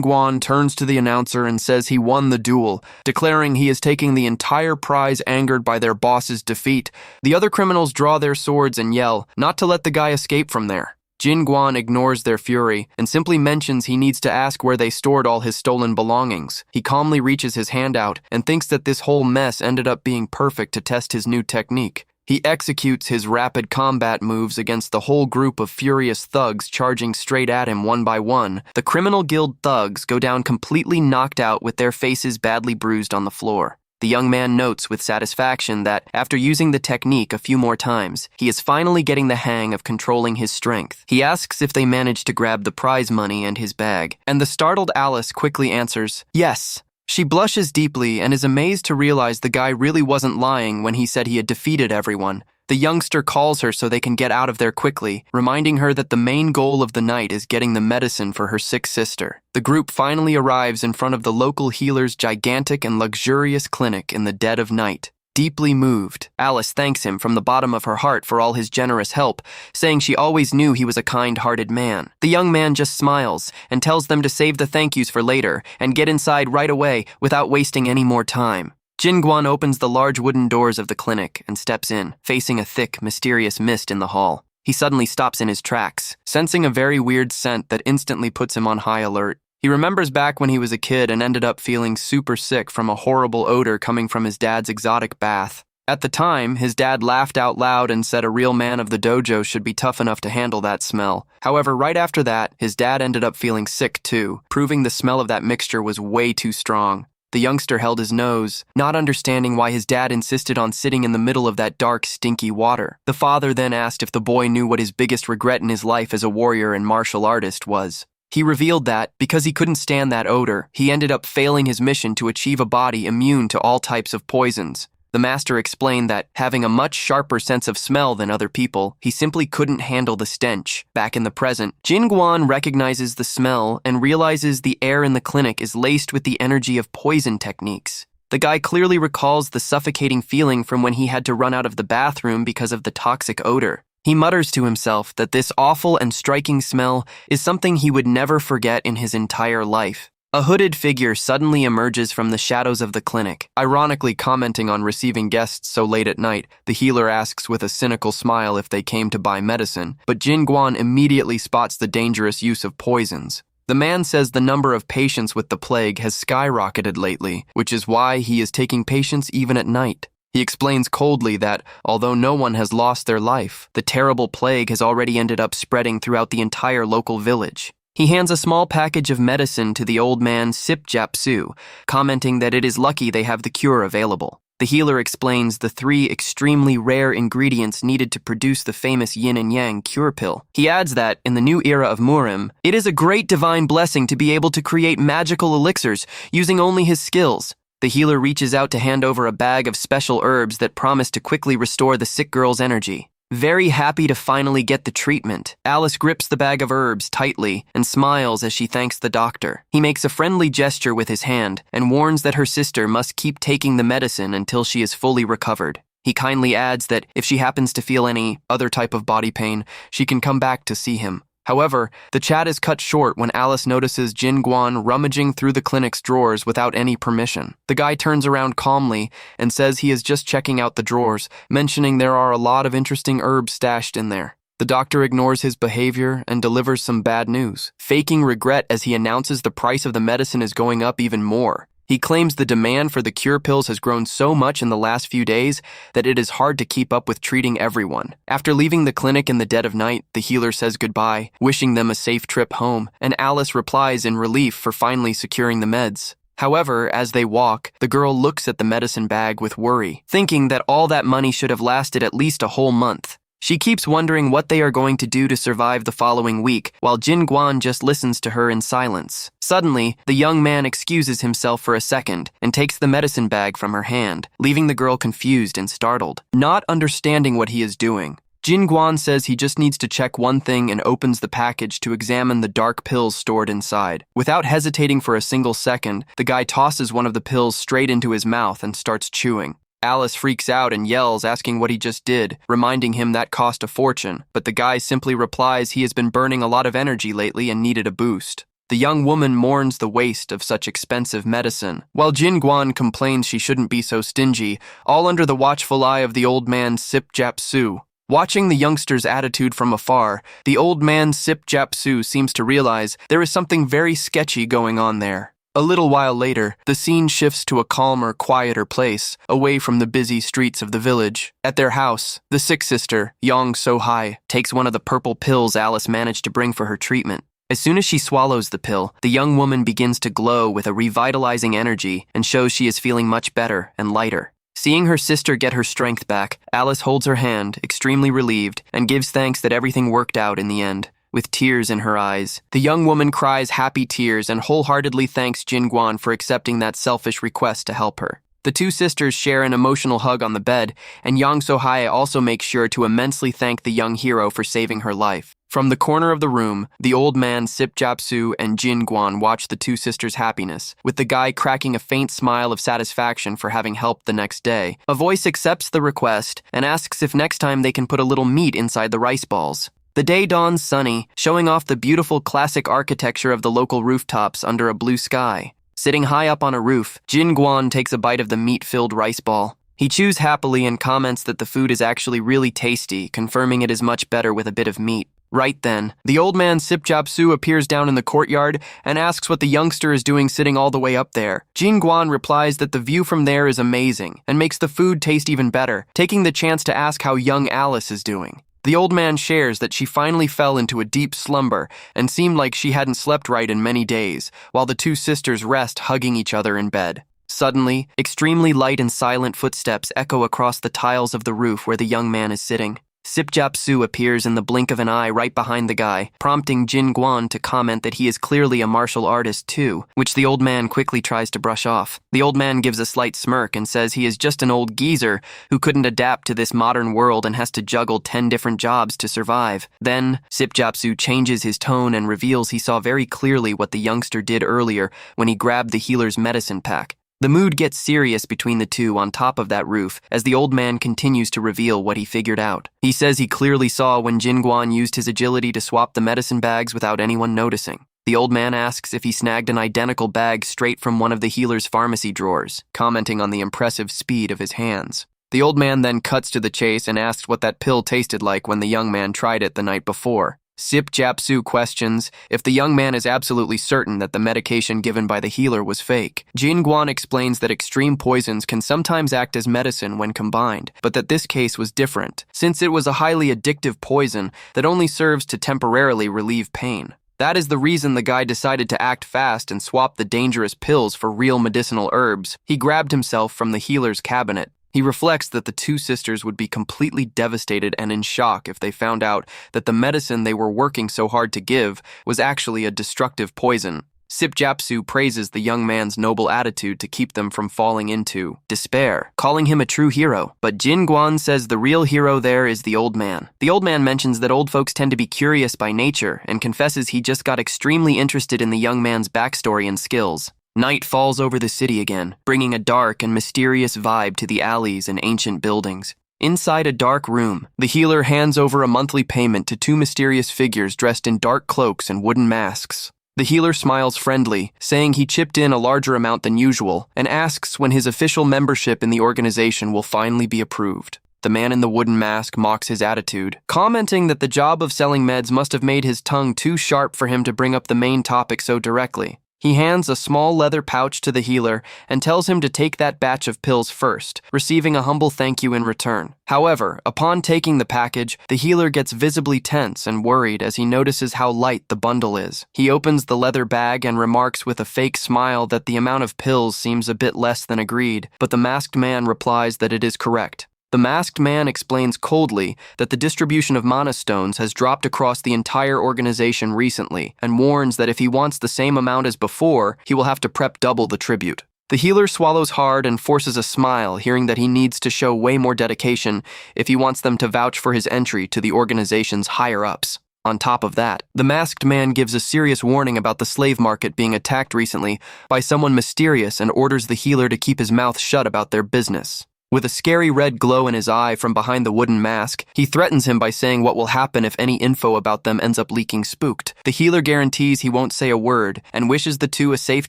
Guan turns to the announcer and says he won the duel, declaring he is taking the entire prize angered by their boss's defeat. The other criminals draw their swords and yell, not to let the guy escape from there. Jin Guan ignores their fury and simply mentions he needs to ask where they stored all his stolen belongings. He calmly reaches his hand out and thinks that this whole mess ended up being perfect to test his new technique. He executes his rapid combat moves against the whole group of furious thugs charging straight at him one by one. The criminal guild thugs go down completely knocked out with their faces badly bruised on the floor. The young man notes with satisfaction that, after using the technique a few more times, he is finally getting the hang of controlling his strength. He asks if they managed to grab the prize money and his bag, and the startled Alice quickly answers, yes. She blushes deeply and is amazed to realize the guy really wasn't lying when he said he had defeated everyone. The youngster calls her so they can get out of there quickly, reminding her that the main goal of the night is getting the medicine for her sick sister. The group finally arrives in front of the local healer's gigantic and luxurious clinic in the dead of night. Deeply moved, Alice thanks him from the bottom of her heart for all his generous help, saying she always knew he was a kind-hearted man. The young man just smiles and tells them to save the thank yous for later and get inside right away without wasting any more time. Jin Guan opens the large wooden doors of the clinic and steps in, facing a thick, mysterious mist in the hall. He suddenly stops in his tracks, sensing a very weird scent that instantly puts him on high alert. He remembers back when he was a kid and ended up feeling super sick from a horrible odor coming from his dad's exotic bath. At the time, his dad laughed out loud and said a real man of the dojo should be tough enough to handle that smell. However, right after that, his dad ended up feeling sick too, proving the smell of that mixture was way too strong. The youngster held his nose, not understanding why his dad insisted on sitting in the middle of that dark, stinky water. The father then asked if the boy knew what his biggest regret in his life as a warrior and martial artist was. He revealed that, because he couldn't stand that odor, he ended up failing his mission to achieve a body immune to all types of poisons. The master explained that, having a much sharper sense of smell than other people, he simply couldn't handle the stench. Back in the present, Jin Guan recognizes the smell and realizes the air in the clinic is laced with the energy of poison techniques. The guy clearly recalls the suffocating feeling from when he had to run out of the bathroom because of the toxic odor. He mutters to himself that this awful and striking smell is something he would never forget in his entire life. A hooded figure suddenly emerges from the shadows of the clinic. Ironically commenting on receiving guests so late at night, the healer asks with a cynical smile if they came to buy medicine, but Jin Guan immediately spots the dangerous use of poisons. The man says the number of patients with the plague has skyrocketed lately, which is why he is taking patients even at night. He explains coldly that, although no one has lost their life, the terrible plague has already ended up spreading throughout the entire local village. He hands a small package of medicine to the old man Sipjapsu, commenting that it is lucky they have the cure available. The healer explains the 3 extremely rare ingredients needed to produce the famous yin and yang cure pill. He adds that, in the new era of Murim, it is a great divine blessing to be able to create magical elixirs using only his skills. The healer reaches out to hand over a bag of special herbs that promise to quickly restore the sick girl's energy. Very happy to finally get the treatment, Alice grips the bag of herbs tightly and smiles as she thanks the doctor. He makes a friendly gesture with his hand and warns that her sister must keep taking the medicine until she is fully recovered. He kindly adds that if she happens to feel any other type of body pain, she can come back to see him. However, the chat is cut short when Alice notices Jin Guan rummaging through the clinic's drawers without any permission. The guy turns around calmly and says he is just checking out the drawers, mentioning there are a lot of interesting herbs stashed in there. The doctor ignores his behavior and delivers some bad news, faking regret as he announces the price of the medicine is going up even more. He claims the demand for the cure pills has grown so much in the last few days that it is hard to keep up with treating everyone. After leaving the clinic in the dead of night, the healer says goodbye, wishing them a safe trip home, and Alice replies in relief for finally securing the meds. However, as they walk, the girl looks at the medicine bag with worry, thinking that all that money should have lasted at least a whole month. She keeps wondering what they are going to do to survive the following week, while Jin Guan just listens to her in silence. Suddenly, the young man excuses himself for a second and takes the medicine bag from her hand, leaving the girl confused and startled, not understanding what he is doing. Jin Guan says he just needs to check one thing and opens the package to examine the dark pills stored inside. Without hesitating for a single second, the guy tosses one of the pills straight into his mouth and starts chewing. Alice freaks out and yells, asking what he just did, reminding him that cost a fortune, but the guy simply replies he has been burning a lot of energy lately and needed a boost. The young woman mourns the waste of such expensive medicine, while Jin Guan complains she shouldn't be so stingy, all under the watchful eye of the old man Sip Japsu. Watching the youngster's attitude from afar, the old man Sip Japsu seems to realize there is something very sketchy going on there. A little while later, the scene shifts to a calmer, quieter place, away from the busy streets of the village. At their house, the sick sister, Yang So-hai, takes one of the purple pills Alice managed to bring for her treatment. As soon as she swallows the pill, the young woman begins to glow with a revitalizing energy and shows she is feeling much better and lighter. Seeing her sister get her strength back, Alice holds her hand, extremely relieved, and gives thanks that everything worked out in the end. With tears in her eyes, the young woman cries happy tears and wholeheartedly thanks Jin Guan for accepting that selfish request to help her. The two sisters share an emotional hug on the bed, and Yang So-hai also makes sure to immensely thank the young hero for saving her life. From the corner of the room, the old man Sip Japsu and Jin Guan watch the two sisters' happiness, with the guy cracking a faint smile of satisfaction for having helped the next day. A voice accepts the request and asks if next time they can put a little meat inside the rice balls. The day dawns sunny, showing off the beautiful classic architecture of the local rooftops under a blue sky. Sitting high up on a roof, Jin Guan takes a bite of the meat-filled rice ball. He chews happily and comments that the food is actually really tasty, confirming it is much better with a bit of meat. Right then, the old man Sip Japsu appears down in the courtyard and asks what the youngster is doing sitting all the way up there. Jin Guan replies that the view from there is amazing and makes the food taste even better, taking the chance to ask how young Alice is doing. The old man shares that she finally fell into a deep slumber and seemed like she hadn't slept right in many days, while the two sisters rest hugging each other in bed. Suddenly, extremely light and silent footsteps echo across the tiles of the roof where the young man is sitting. Sip Japsu appears in the blink of an eye right behind the guy, prompting Jin Guan to comment that he is clearly a martial artist too, which the old man quickly tries to brush off. The old man gives a slight smirk and says he is just an old geezer who couldn't adapt to this modern world and has to juggle 10 different jobs to survive. Then, Sip Japsu changes his tone and reveals he saw very clearly what the youngster did earlier when he grabbed the healer's medicine pack. The mood gets serious between the two on top of that roof as the old man continues to reveal what he figured out. He says he clearly saw when Jin Guan used his agility to swap the medicine bags without anyone noticing. The old man asks if he snagged an identical bag straight from one of the healer's pharmacy drawers, commenting on the impressive speed of his hands. The old man then cuts to the chase and asks what that pill tasted like when the young man tried it the night before. Sip Japsu questions if the young man is absolutely certain that the medication given by the healer was fake. Jin Guan explains that extreme poisons can sometimes act as medicine when combined, but that this case was different, since it was a highly addictive poison that only serves to temporarily relieve pain. That is the reason the guy decided to act fast and swap the dangerous pills for real medicinal herbs. He grabbed himself from the healer's cabinet. He reflects that the two sisters would be completely devastated and in shock if they found out that the medicine they were working so hard to give was actually a destructive poison. Sip Japsu praises the young man's noble attitude to keep them from falling into despair, calling him a true hero. But Jin Guan says the real hero there is the old man. The old man mentions that old folks tend to be curious by nature and confesses he just got extremely interested in the young man's backstory and skills. Night falls over the city again, bringing a dark and mysterious vibe to the alleys and ancient buildings. Inside a dark room, the healer hands over a monthly payment to two mysterious figures dressed in dark cloaks and wooden masks. The healer smiles friendly, saying he chipped in a larger amount than usual, and asks when his official membership in the organization will finally be approved. The man in the wooden mask mocks his attitude, commenting that the job of selling meds must have made his tongue too sharp for him to bring up the main topic so directly. He hands a small leather pouch to the healer and tells him to take that batch of pills first, receiving a humble thank you in return. However, upon taking the package, the healer gets visibly tense and worried as he notices how light the bundle is. He opens the leather bag and remarks with a fake smile that the amount of pills seems a bit less than agreed, but the masked man replies that it is correct. The masked man explains coldly that the distribution of mana stones has dropped across the entire organization recently and warns that if he wants the same amount as before, he will have to prep double the tribute. The healer swallows hard and forces a smile, hearing that he needs to show way more dedication if he wants them to vouch for his entry to the organization's higher-ups. On top of that, the masked man gives a serious warning about the slave market being attacked recently by someone mysterious and orders the healer to keep his mouth shut about their business. With a scary red glow in his eye from behind the wooden mask, he threatens him by saying what will happen if any info about them ends up leaking spooked. The healer guarantees he won't say a word and wishes the two a safe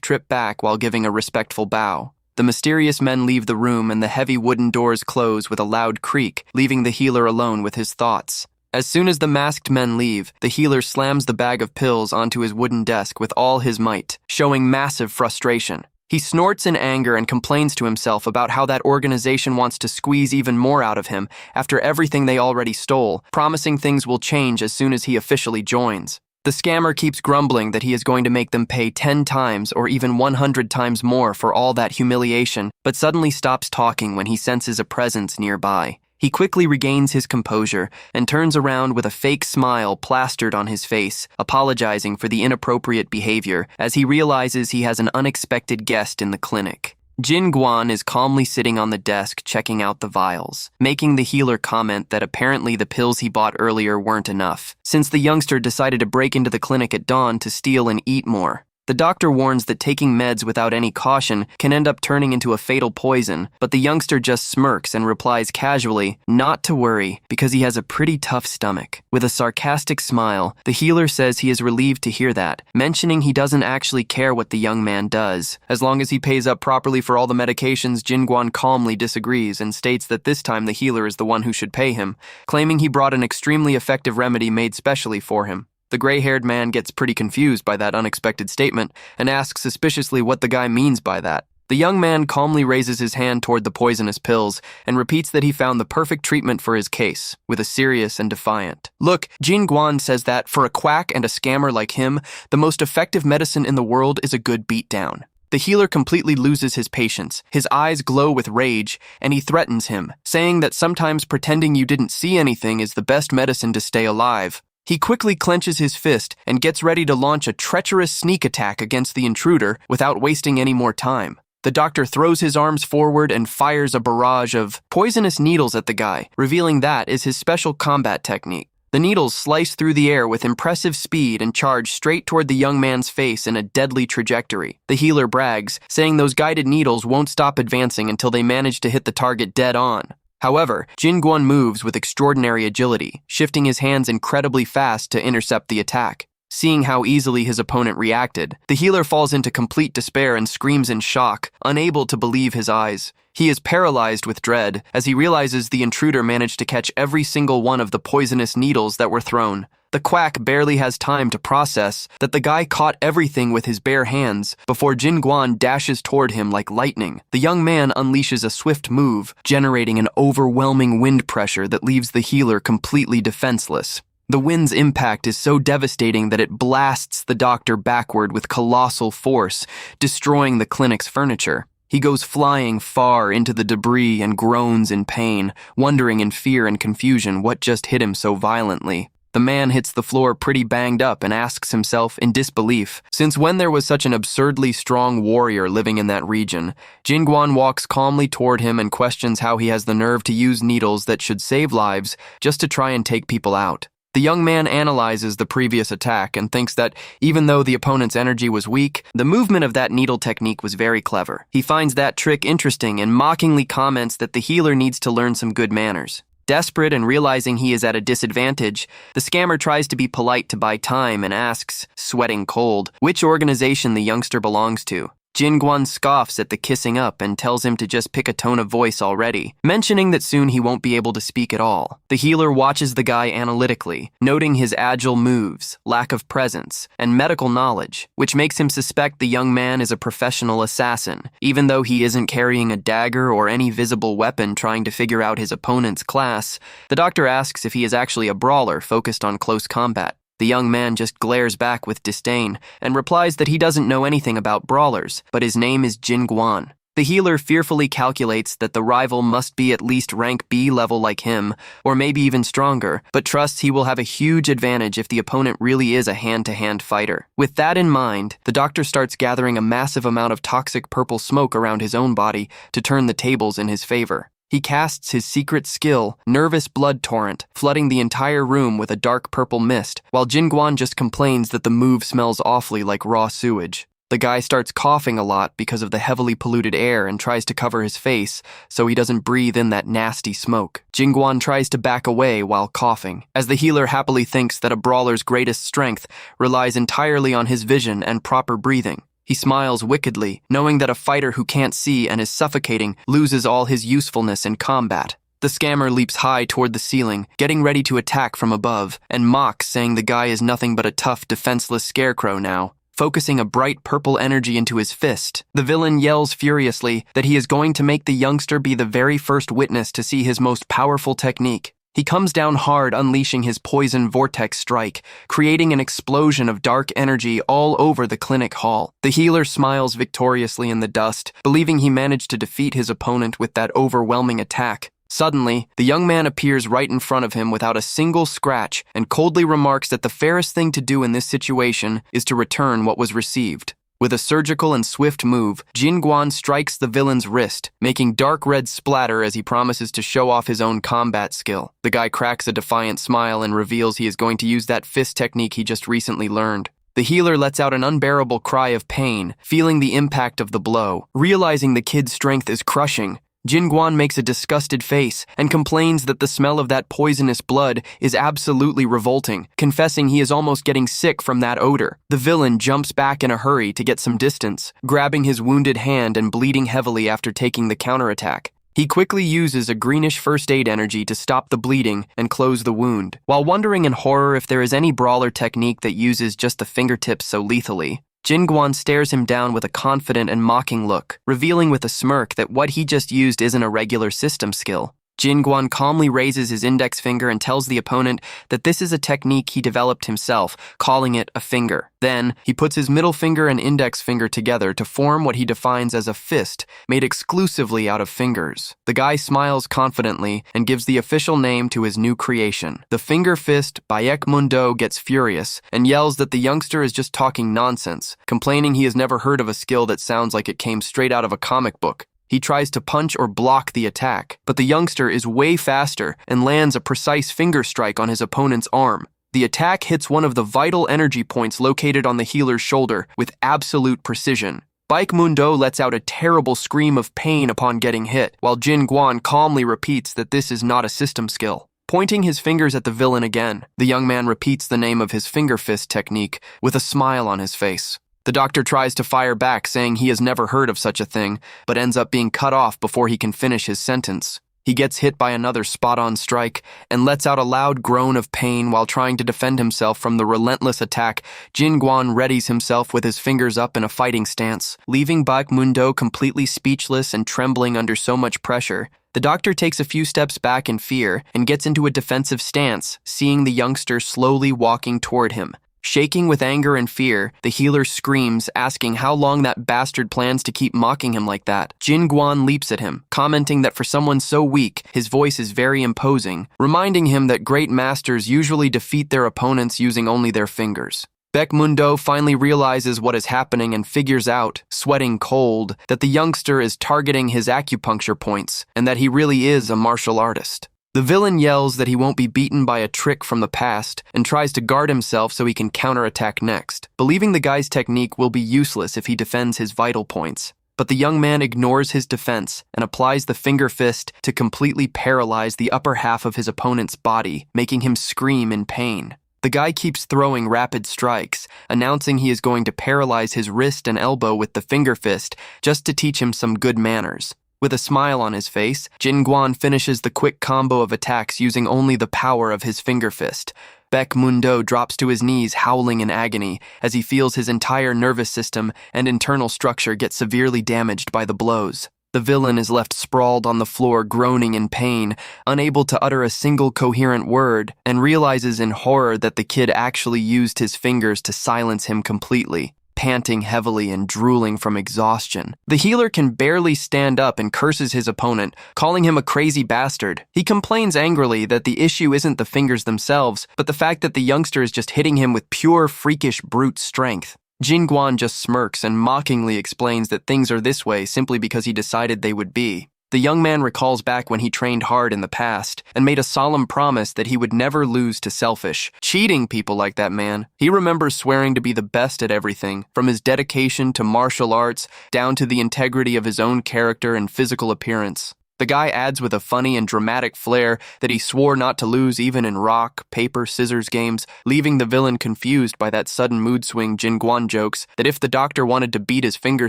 trip back while giving a respectful bow. The mysterious men leave the room and the heavy wooden doors close with a loud creak, leaving the healer alone with his thoughts. As soon as the masked men leave, the healer slams the bag of pills onto his wooden desk with all his might, showing massive frustration. He snorts in anger and complains to himself about how that organization wants to squeeze even more out of him after everything they already stole, promising things will change as soon as he officially joins. The scammer keeps grumbling that he is going to make them pay 10 times or even 100 times more for all that humiliation, but suddenly stops talking when he senses a presence nearby. He quickly regains his composure and turns around with a fake smile plastered on his face, apologizing for the inappropriate behavior as he realizes he has an unexpected guest in the clinic. Jin Guan is calmly sitting on the desk checking out the vials, making the healer comment that apparently the pills he bought earlier weren't enough, since the youngster decided to break into the clinic at dawn to steal and eat more. The doctor warns that taking meds without any caution can end up turning into a fatal poison, but the youngster just smirks and replies casually, not to worry, because he has a pretty tough stomach. With a sarcastic smile, the healer says he is relieved to hear that, mentioning he doesn't actually care what the young man does. As long as he pays up properly for all the medications, Jin Guan calmly disagrees and states that this time the healer is the one who should pay him, claiming he brought an extremely effective remedy made specially for him. The gray-haired man gets pretty confused by that unexpected statement and asks suspiciously what the guy means by that. The young man calmly raises his hand toward the poisonous pills and repeats that he found the perfect treatment for his case, with a serious and defiant look. Jin Guan says that, for a quack and a scammer like him, the most effective medicine in the world is a good beatdown. The healer completely loses his patience, his eyes glow with rage, and he threatens him, saying that sometimes pretending you didn't see anything is the best medicine to stay alive. He quickly clenches his fist and gets ready to launch a treacherous sneak attack against the intruder without wasting any more time. The doctor throws his arms forward and fires a barrage of poisonous needles at the guy, revealing that is his special combat technique. The needles slice through the air with impressive speed and charge straight toward the young man's face in a deadly trajectory. The healer brags, saying those guided needles won't stop advancing until they manage to hit the target dead on. However, Jin Guan moves with extraordinary agility, shifting his hands incredibly fast to intercept the attack. Seeing how easily his opponent reacted, the healer falls into complete despair and screams in shock, unable to believe his eyes. He is paralyzed with dread as he realizes the intruder managed to catch every single one of the poisonous needles that were thrown. The quack barely has time to process that the guy caught everything with his bare hands before Jin Guan dashes toward him like lightning. The young man unleashes a swift move, generating an overwhelming wind pressure that leaves the healer completely defenseless. The wind's impact is so devastating that it blasts the doctor backward with colossal force, destroying the clinic's furniture. He goes flying far into the debris and groans in pain, wondering in fear and confusion what just hit him so violently. The man hits the floor pretty banged up and asks himself in disbelief, since when there was such an absurdly strong warrior living in that region. Jin Guan walks calmly toward him and questions how he has the nerve to use needles that should save lives just to try and take people out. The young man analyzes the previous attack and thinks that even though the opponent's energy was weak, the movement of that needle technique was very clever. He finds that trick interesting and mockingly comments that the healer needs to learn some good manners. Desperate and realizing he is at a disadvantage, the scammer tries to be polite to buy time and asks, sweating cold, which organization the youngster belongs to. Jinguan scoffs at the kissing up and tells him to just pick a tone of voice already, mentioning that soon he won't be able to speak at all. The healer watches the guy analytically, noting his agile moves, lack of presence, and medical knowledge, which makes him suspect the young man is a professional assassin, even though he isn't carrying a dagger or any visible weapon trying to figure out his opponent's class. The doctor asks if he is actually a brawler focused on close combat. The young man just glares back with disdain and replies that he doesn't know anything about brawlers, but his name is Jinguan. The healer fearfully calculates that the rival must be at least rank B level like him, or maybe even stronger, but trusts he will have a huge advantage if the opponent really is a hand-to-hand fighter. With that in mind, the doctor starts gathering a massive amount of toxic purple smoke around his own body to turn the tables in his favor. He casts his secret skill, Nervous Blood Torrent, flooding the entire room with a dark purple mist, while Jinguan just complains that the move smells awfully like raw sewage. The guy starts coughing a lot because of the heavily polluted air and tries to cover his face so he doesn't breathe in that nasty smoke. Jinguan tries to back away while coughing, as the healer happily thinks that a brawler's greatest strength relies entirely on his vision and proper breathing. He smiles wickedly, knowing that a fighter who can't see and is suffocating loses all his usefulness in combat. The scammer leaps high toward the ceiling, getting ready to attack from above, and mocks, saying the guy is nothing but a tough, defenseless scarecrow now. Focusing a bright purple energy into his fist, the villain yells furiously that he is going to make the youngster be the very first witness to see his most powerful technique. He comes down hard, unleashing his poison vortex strike, creating an explosion of dark energy all over the clinic hall. The healer smiles victoriously in the dust, believing he managed to defeat his opponent with that overwhelming attack. Suddenly, the young man appears right in front of him without a single scratch and coldly remarks that the fairest thing to do in this situation is to return what was received. With a surgical and swift move, Jinguan strikes the villain's wrist, making dark red splatter as he promises to show off his own combat skill. The guy cracks a defiant smile and reveals he is going to use that fist technique he just recently learned. The healer lets out an unbearable cry of pain, feeling the impact of the blow. Realizing the kid's strength is crushing, Jinguan makes a disgusted face and complains that the smell of that poisonous blood is absolutely revolting, confessing he is almost getting sick from that odor. The villain jumps back in a hurry to get some distance, grabbing his wounded hand and bleeding heavily after taking the counterattack. He quickly uses a greenish first aid energy to stop the bleeding and close the wound. While wondering in horror if there is any brawler technique that uses just the fingertips so lethally, Jinguan stares him down with a confident and mocking look, revealing with a smirk that what he just used isn't a regular system skill. Jinguan calmly raises his index finger and tells the opponent that this is a technique he developed himself, calling it a finger. Then, he puts his middle finger and index finger together to form what he defines as a fist, made exclusively out of fingers. The guy smiles confidently and gives the official name to his new creation. The finger fist, Baekmundo, gets furious and yells that the youngster is just talking nonsense, complaining he has never heard of a skill that sounds like it came straight out of a comic book. He tries to punch or block the attack, but the youngster is way faster and lands a precise finger strike on his opponent's arm. The attack hits one of the vital energy points located on the healer's shoulder with absolute precision. Baekmundo lets out a terrible scream of pain upon getting hit, while Jinguan calmly repeats that this is not a system skill. Pointing his fingers at the villain again, the young man repeats the name of his finger fist technique with a smile on his face. The doctor tries to fire back, saying he has never heard of such a thing, but ends up being cut off before he can finish his sentence. He gets hit by another spot-on strike and lets out a loud groan of pain while trying to defend himself from the relentless attack. Jinguan readies himself with his fingers up in a fighting stance, leaving Baekmundo completely speechless and trembling under so much pressure. The doctor takes a few steps back in fear and gets into a defensive stance, seeing the youngster slowly walking toward him. Shaking with anger and fear, the healer screams, asking how long that bastard plans to keep mocking him like that. Jinguan leaps at him, commenting that for someone so weak, his voice is very imposing, reminding him that great masters usually defeat their opponents using only their fingers. Baekmundo finally realizes what is happening and figures out, sweating cold, that the youngster is targeting his acupuncture points, and that he really is a martial artist. The villain yells that he won't be beaten by a trick from the past and tries to guard himself so he can counterattack next, believing the guy's technique will be useless if he defends his vital points. But the young man ignores his defense and applies the finger fist to completely paralyze the upper half of his opponent's body, making him scream in pain. The The guy keeps throwing rapid strikes, announcing he is going to paralyze his wrist and elbow with the finger fist just to teach him some good manners. With a smile on his face, Jin Guan finishes the quick combo of attacks using only the power of his finger fist. Baek Mundo drops to his knees howling in agony as he feels his entire nervous system and internal structure get severely damaged by the blows. The villain is left sprawled on the floor groaning in pain, unable to utter a single coherent word, and realizes in horror that the kid actually used his fingers to silence him completely, panting heavily and drooling from exhaustion. The healer can barely stand up and curses his opponent, calling him a crazy bastard. He complains angrily that the issue isn't the fingers themselves, but the fact that the youngster is just hitting him with pure freakish brute strength. Jin Guan just smirks and mockingly explains that things are this way simply because he decided they would be. The young man recalls back when he trained hard in the past and made a solemn promise that he would never lose to selfish, cheating people like that man. He remembers swearing to be the best at everything, from his dedication to martial arts down to the integrity of his own character and physical appearance. The guy adds with a funny and dramatic flair that he swore not to lose even in rock, paper, scissors games, leaving the villain confused by that sudden mood swing. Jin Guan jokes that if the doctor wanted to beat his finger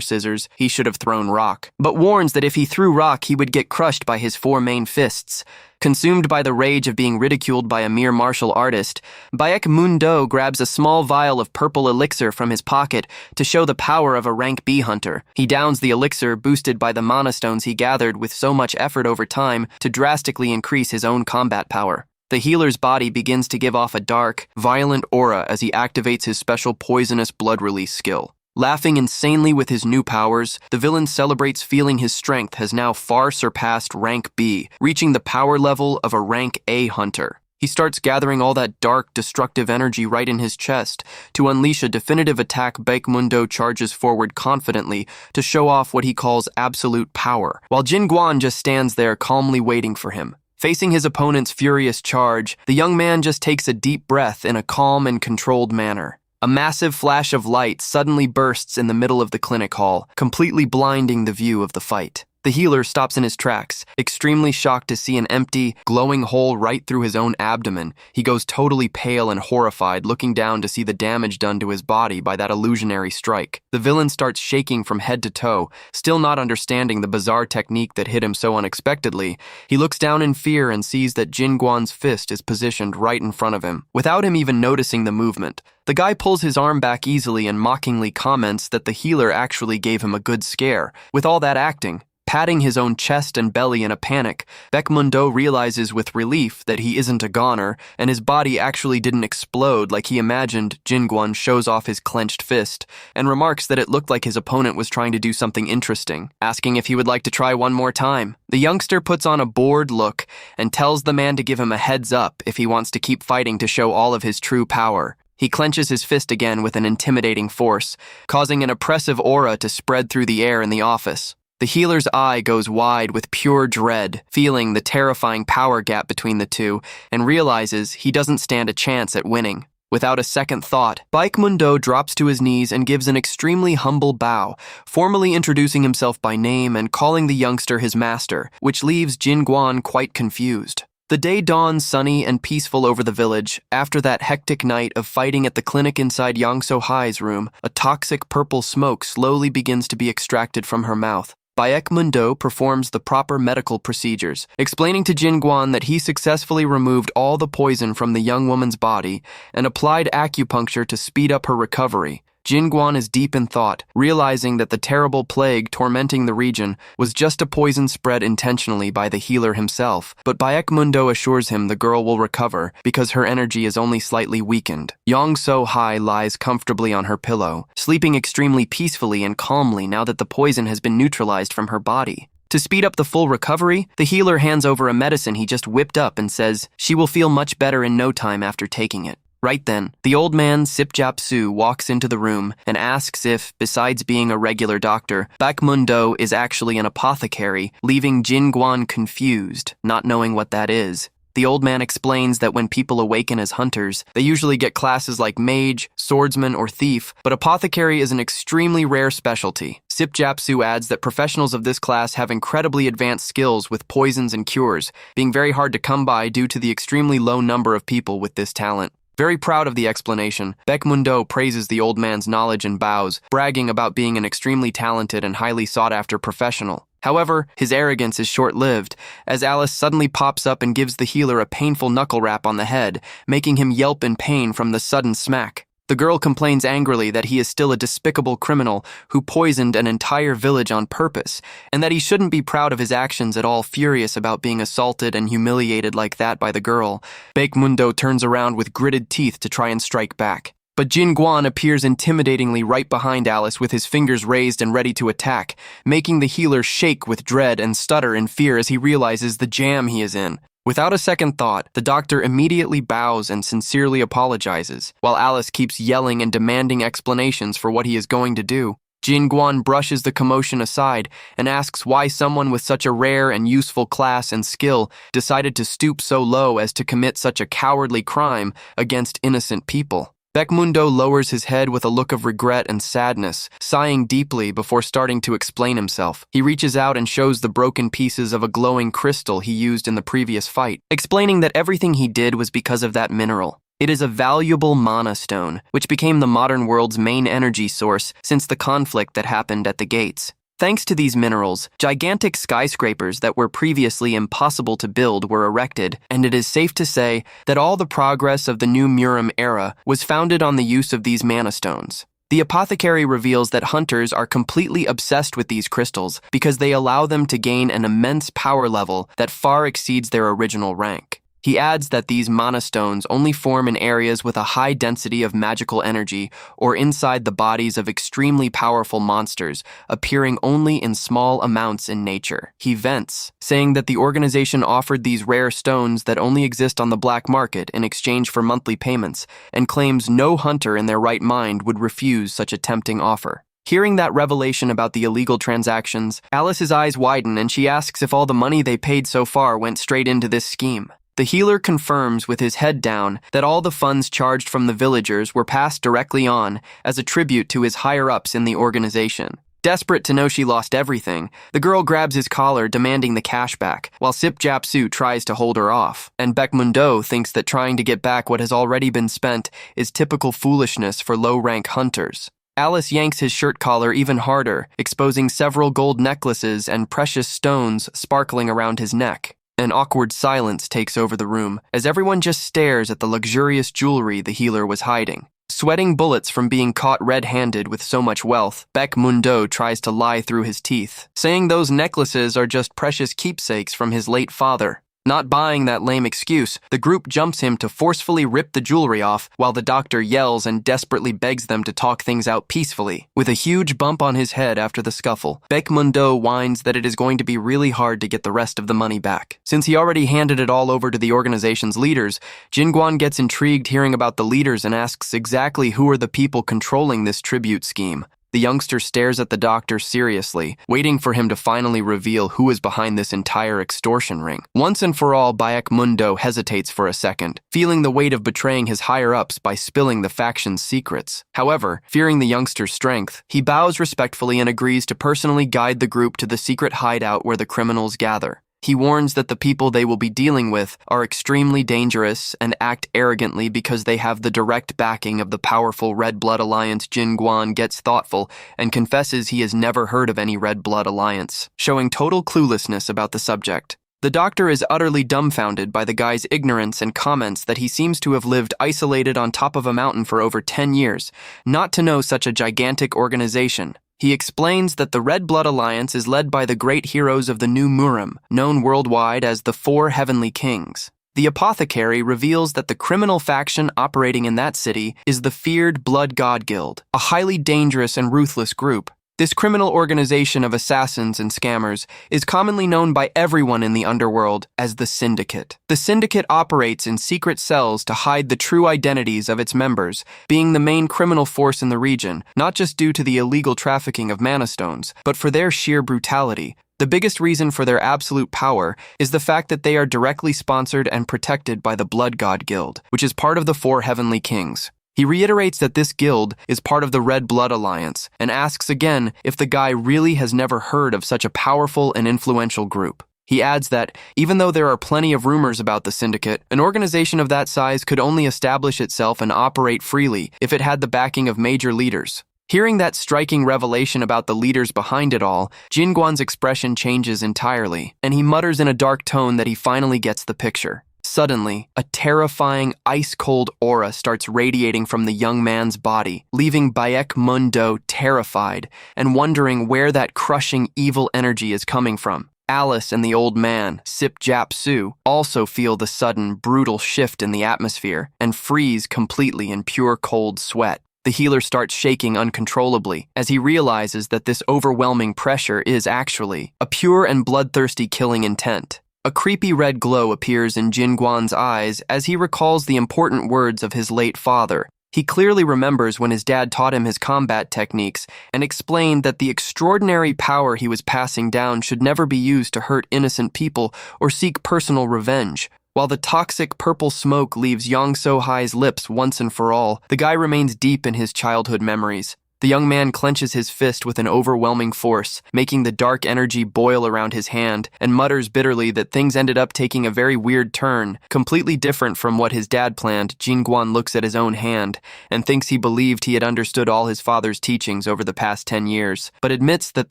scissors, he should have thrown rock, but warns that if he threw rock, he would get crushed by his four main fists. Consumed by the rage of being ridiculed by a mere martial artist, Baek Mundo grabs a small vial of purple elixir from his pocket to show the power of a rank B hunter. He downs the elixir, boosted by the mana stones he gathered with so much effort over time to drastically increase his own combat power. The healer's body begins to give off a dark, violent aura as he activates his special poisonous blood release skill. Laughing insanely with his new powers, the villain celebrates feeling his strength has now far surpassed rank B, reaching the power level of a rank A hunter. He starts gathering all that dark, destructive energy right in his chest to unleash a definitive attack. Baek Mundo charges forward confidently to show off what he calls absolute power, while Jin Guan just stands there calmly waiting for him. Facing his opponent's furious charge, the young man just takes a deep breath in a calm and controlled manner. A massive flash of light suddenly bursts in the middle of the clinic hall, completely blinding the view of the fight. The healer stops in his tracks, extremely shocked to see an empty, glowing hole right through his own abdomen. He goes totally pale and horrified, looking down to see the damage done to his body by that illusionary strike. The villain starts shaking from head to toe, still not understanding the bizarre technique that hit him so unexpectedly. He looks down in fear and sees that Jin Guan's fist is positioned right in front of him, without him even noticing the movement. The guy pulls his arm back easily and mockingly comments that the healer actually gave him a good scare, with all that acting. Patting his own chest and belly in a panic, Baek Mundo realizes with relief that he isn't a goner, and his body actually didn't explode like he imagined. Jin Guan shows off his clenched fist, and remarks that it looked like his opponent was trying to do something interesting, asking if he would like to try one more time. The youngster puts on a bored look and tells the man to give him a heads up if he wants to keep fighting to show all of his true power. He clenches his fist again with an intimidating force, causing an oppressive aura to spread through the air in the office. The healer's eye goes wide with pure dread, feeling the terrifying power gap between the two, and realizes he doesn't stand a chance at winning. Without a second thought, Baek Mundo drops to his knees and gives an extremely humble bow, formally introducing himself by name and calling the youngster his master, which leaves Jin Guan quite confused. The day dawns sunny and peaceful over the village. After that hectic night of fighting at the clinic inside Yang So-hai's room, a toxic purple smoke slowly begins to be extracted from her mouth. Baek Mundo performs the proper medical procedures, explaining to Jin Guan that he successfully removed all the poison from the young woman's body and applied acupuncture to speed up her recovery. Jin Guan is deep in thought, realizing that the terrible plague tormenting the region was just a poison spread intentionally by the healer himself, but Baek Mundo assures him the girl will recover because her energy is only slightly weakened. Yang So-hai lies comfortably on her pillow, sleeping extremely peacefully and calmly now that the poison has been neutralized from her body. To speed up the full recovery, the healer hands over a medicine he just whipped up and says she will feel much better in no time after taking it. Right then, the old man, Sipjap-su, walks into the room and asks if, besides being a regular doctor, Baek Mundo is actually an apothecary, leaving Jin Guan confused, not knowing what that is. The old man explains that when people awaken as hunters, they usually get classes like mage, swordsman, or thief, but apothecary is an extremely rare specialty. Sipjap-su adds that professionals of this class have incredibly advanced skills with poisons and cures, being very hard to come by due to the extremely low number of people with this talent. Very proud of the explanation, Baekmundo praises the old man's knowledge and bows, bragging about being an extremely talented and highly sought-after professional. However, his arrogance is short-lived, as Alice suddenly pops up and gives the healer a painful knuckle rap on the head, making him yelp in pain from the sudden smack. The girl complains angrily that he is still a despicable criminal who poisoned an entire village on purpose, and that he shouldn't be proud of his actions at all, furious about being assaulted and humiliated like that by the girl. Baekmundo turns around with gritted teeth to try and strike back. But Jin Guan appears intimidatingly right behind Alice with his fingers raised and ready to attack, making the healer shake with dread and stutter in fear as he realizes the jam he is in. Without a second thought, the doctor immediately bows and sincerely apologizes, while Alice keeps yelling and demanding explanations for what he is going to do. Jin Guan brushes the commotion aside and asks why someone with such a rare and useful class and skill decided to stoop so low as to commit such a cowardly crime against innocent people. Baekmundo lowers his head with a look of regret and sadness, sighing deeply before starting to explain himself. He reaches out and shows the broken pieces of a glowing crystal he used in the previous fight, explaining that everything he did was because of that mineral. It is a valuable mana stone, which became the modern world's main energy source since the conflict that happened at the gates. Thanks to these minerals, gigantic skyscrapers that were previously impossible to build were erected, and it is safe to say that all the progress of the new Murim era was founded on the use of these mana stones. The apothecary reveals that hunters are completely obsessed with these crystals because they allow them to gain an immense power level that far exceeds their original rank. He adds that these mana stones only form in areas with a high density of magical energy or inside the bodies of extremely powerful monsters, appearing only in small amounts in nature. He vents, saying that the organization offered these rare stones that only exist on the black market in exchange for monthly payments, and claims no hunter in their right mind would refuse such a tempting offer. Hearing that revelation about the illegal transactions, Alice's eyes widen and she asks if all the money they paid so far went straight into this scheme. The healer confirms with his head down that all the funds charged from the villagers were passed directly on as a tribute to his higher-ups in the organization. Desperate to know she lost everything, the girl grabs his collar demanding the cash back, while Sip Japsu tries to hold her off, and Baekmundo thinks that trying to get back what has already been spent is typical foolishness for low-rank hunters. Alice yanks his shirt collar even harder, exposing several gold necklaces and precious stones sparkling around his neck. An awkward silence takes over the room, as everyone just stares at the luxurious jewelry the healer was hiding. Sweating bullets from being caught red-handed with so much wealth, Baekmundo tries to lie through his teeth, saying those necklaces are just precious keepsakes from his late father. Not buying that lame excuse, the group jumps him to forcefully rip the jewelry off while the doctor yells and desperately begs them to talk things out peacefully. With a huge bump on his head after the scuffle, Baekmundo whines that it is going to be really hard to get the rest of the money back. Since he already handed it all over to the organization's leaders, Jin Guan gets intrigued hearing about the leaders and asks exactly who are the people controlling this tribute scheme. The youngster stares at the doctor seriously, waiting for him to finally reveal who is behind this entire extortion ring. Once and for all, Baekmundo hesitates for a second, feeling the weight of betraying his higher-ups by spilling the faction's secrets. However, fearing the youngster's strength, he bows respectfully and agrees to personally guide the group to the secret hideout where the criminals gather. He warns that the people they will be dealing with are extremely dangerous and act arrogantly because they have the direct backing of the powerful Red Blood Alliance. Jin Guan gets thoughtful and confesses he has never heard of any Red Blood Alliance, showing total cluelessness about the subject. The doctor is utterly dumbfounded by the guy's ignorance and comments that he seems to have lived isolated on top of a mountain for over 10 years, not to know such a gigantic organization. He explains that the Red Blood Alliance is led by the great heroes of the New Murim, known worldwide as the Four Heavenly Kings. The apothecary reveals that the criminal faction operating in that city is the feared Blood God Guild, a highly dangerous and ruthless group. This criminal organization of assassins and scammers is commonly known by everyone in the underworld as the Syndicate. The Syndicate operates in secret cells to hide the true identities of its members, being the main criminal force in the region, not just due to the illegal trafficking of mana stones, but for their sheer brutality. The biggest reason for their absolute power is the fact that they are directly sponsored and protected by the Blood God Guild, which is part of the Four Heavenly Kings. He reiterates that this guild is part of the Red Blood Alliance and asks again if the guy really has never heard of such a powerful and influential group. He adds that, even though there are plenty of rumors about the syndicate, an organization of that size could only establish itself and operate freely if it had the backing of major leaders. Hearing that striking revelation about the leaders behind it all, Jinguan's expression changes entirely, and he mutters in a dark tone that he finally gets the picture. Suddenly, a terrifying, ice-cold aura starts radiating from the young man's body, leaving Baekmundo terrified and wondering where that crushing evil energy is coming from. Alice and the old man, Sip-Jap-Su, also feel the sudden, brutal shift in the atmosphere and freeze completely in pure cold sweat. The healer starts shaking uncontrollably as he realizes that this overwhelming pressure is actually a pure and bloodthirsty killing intent. A creepy red glow appears in Jinguan's eyes as he recalls the important words of his late father. He clearly remembers when his dad taught him his combat techniques and explained that the extraordinary power he was passing down should never be used to hurt innocent people or seek personal revenge. While the toxic purple smoke leaves Yang So-hai's lips once and for all, the guy remains deep in his childhood memories. The young man clenches his fist with an overwhelming force, making the dark energy boil around his hand, and mutters bitterly that things ended up taking a very weird turn, completely different from what his dad planned. Jinguan looks at his own hand and thinks he believed he had understood all his father's teachings over the past 10 years, but admits that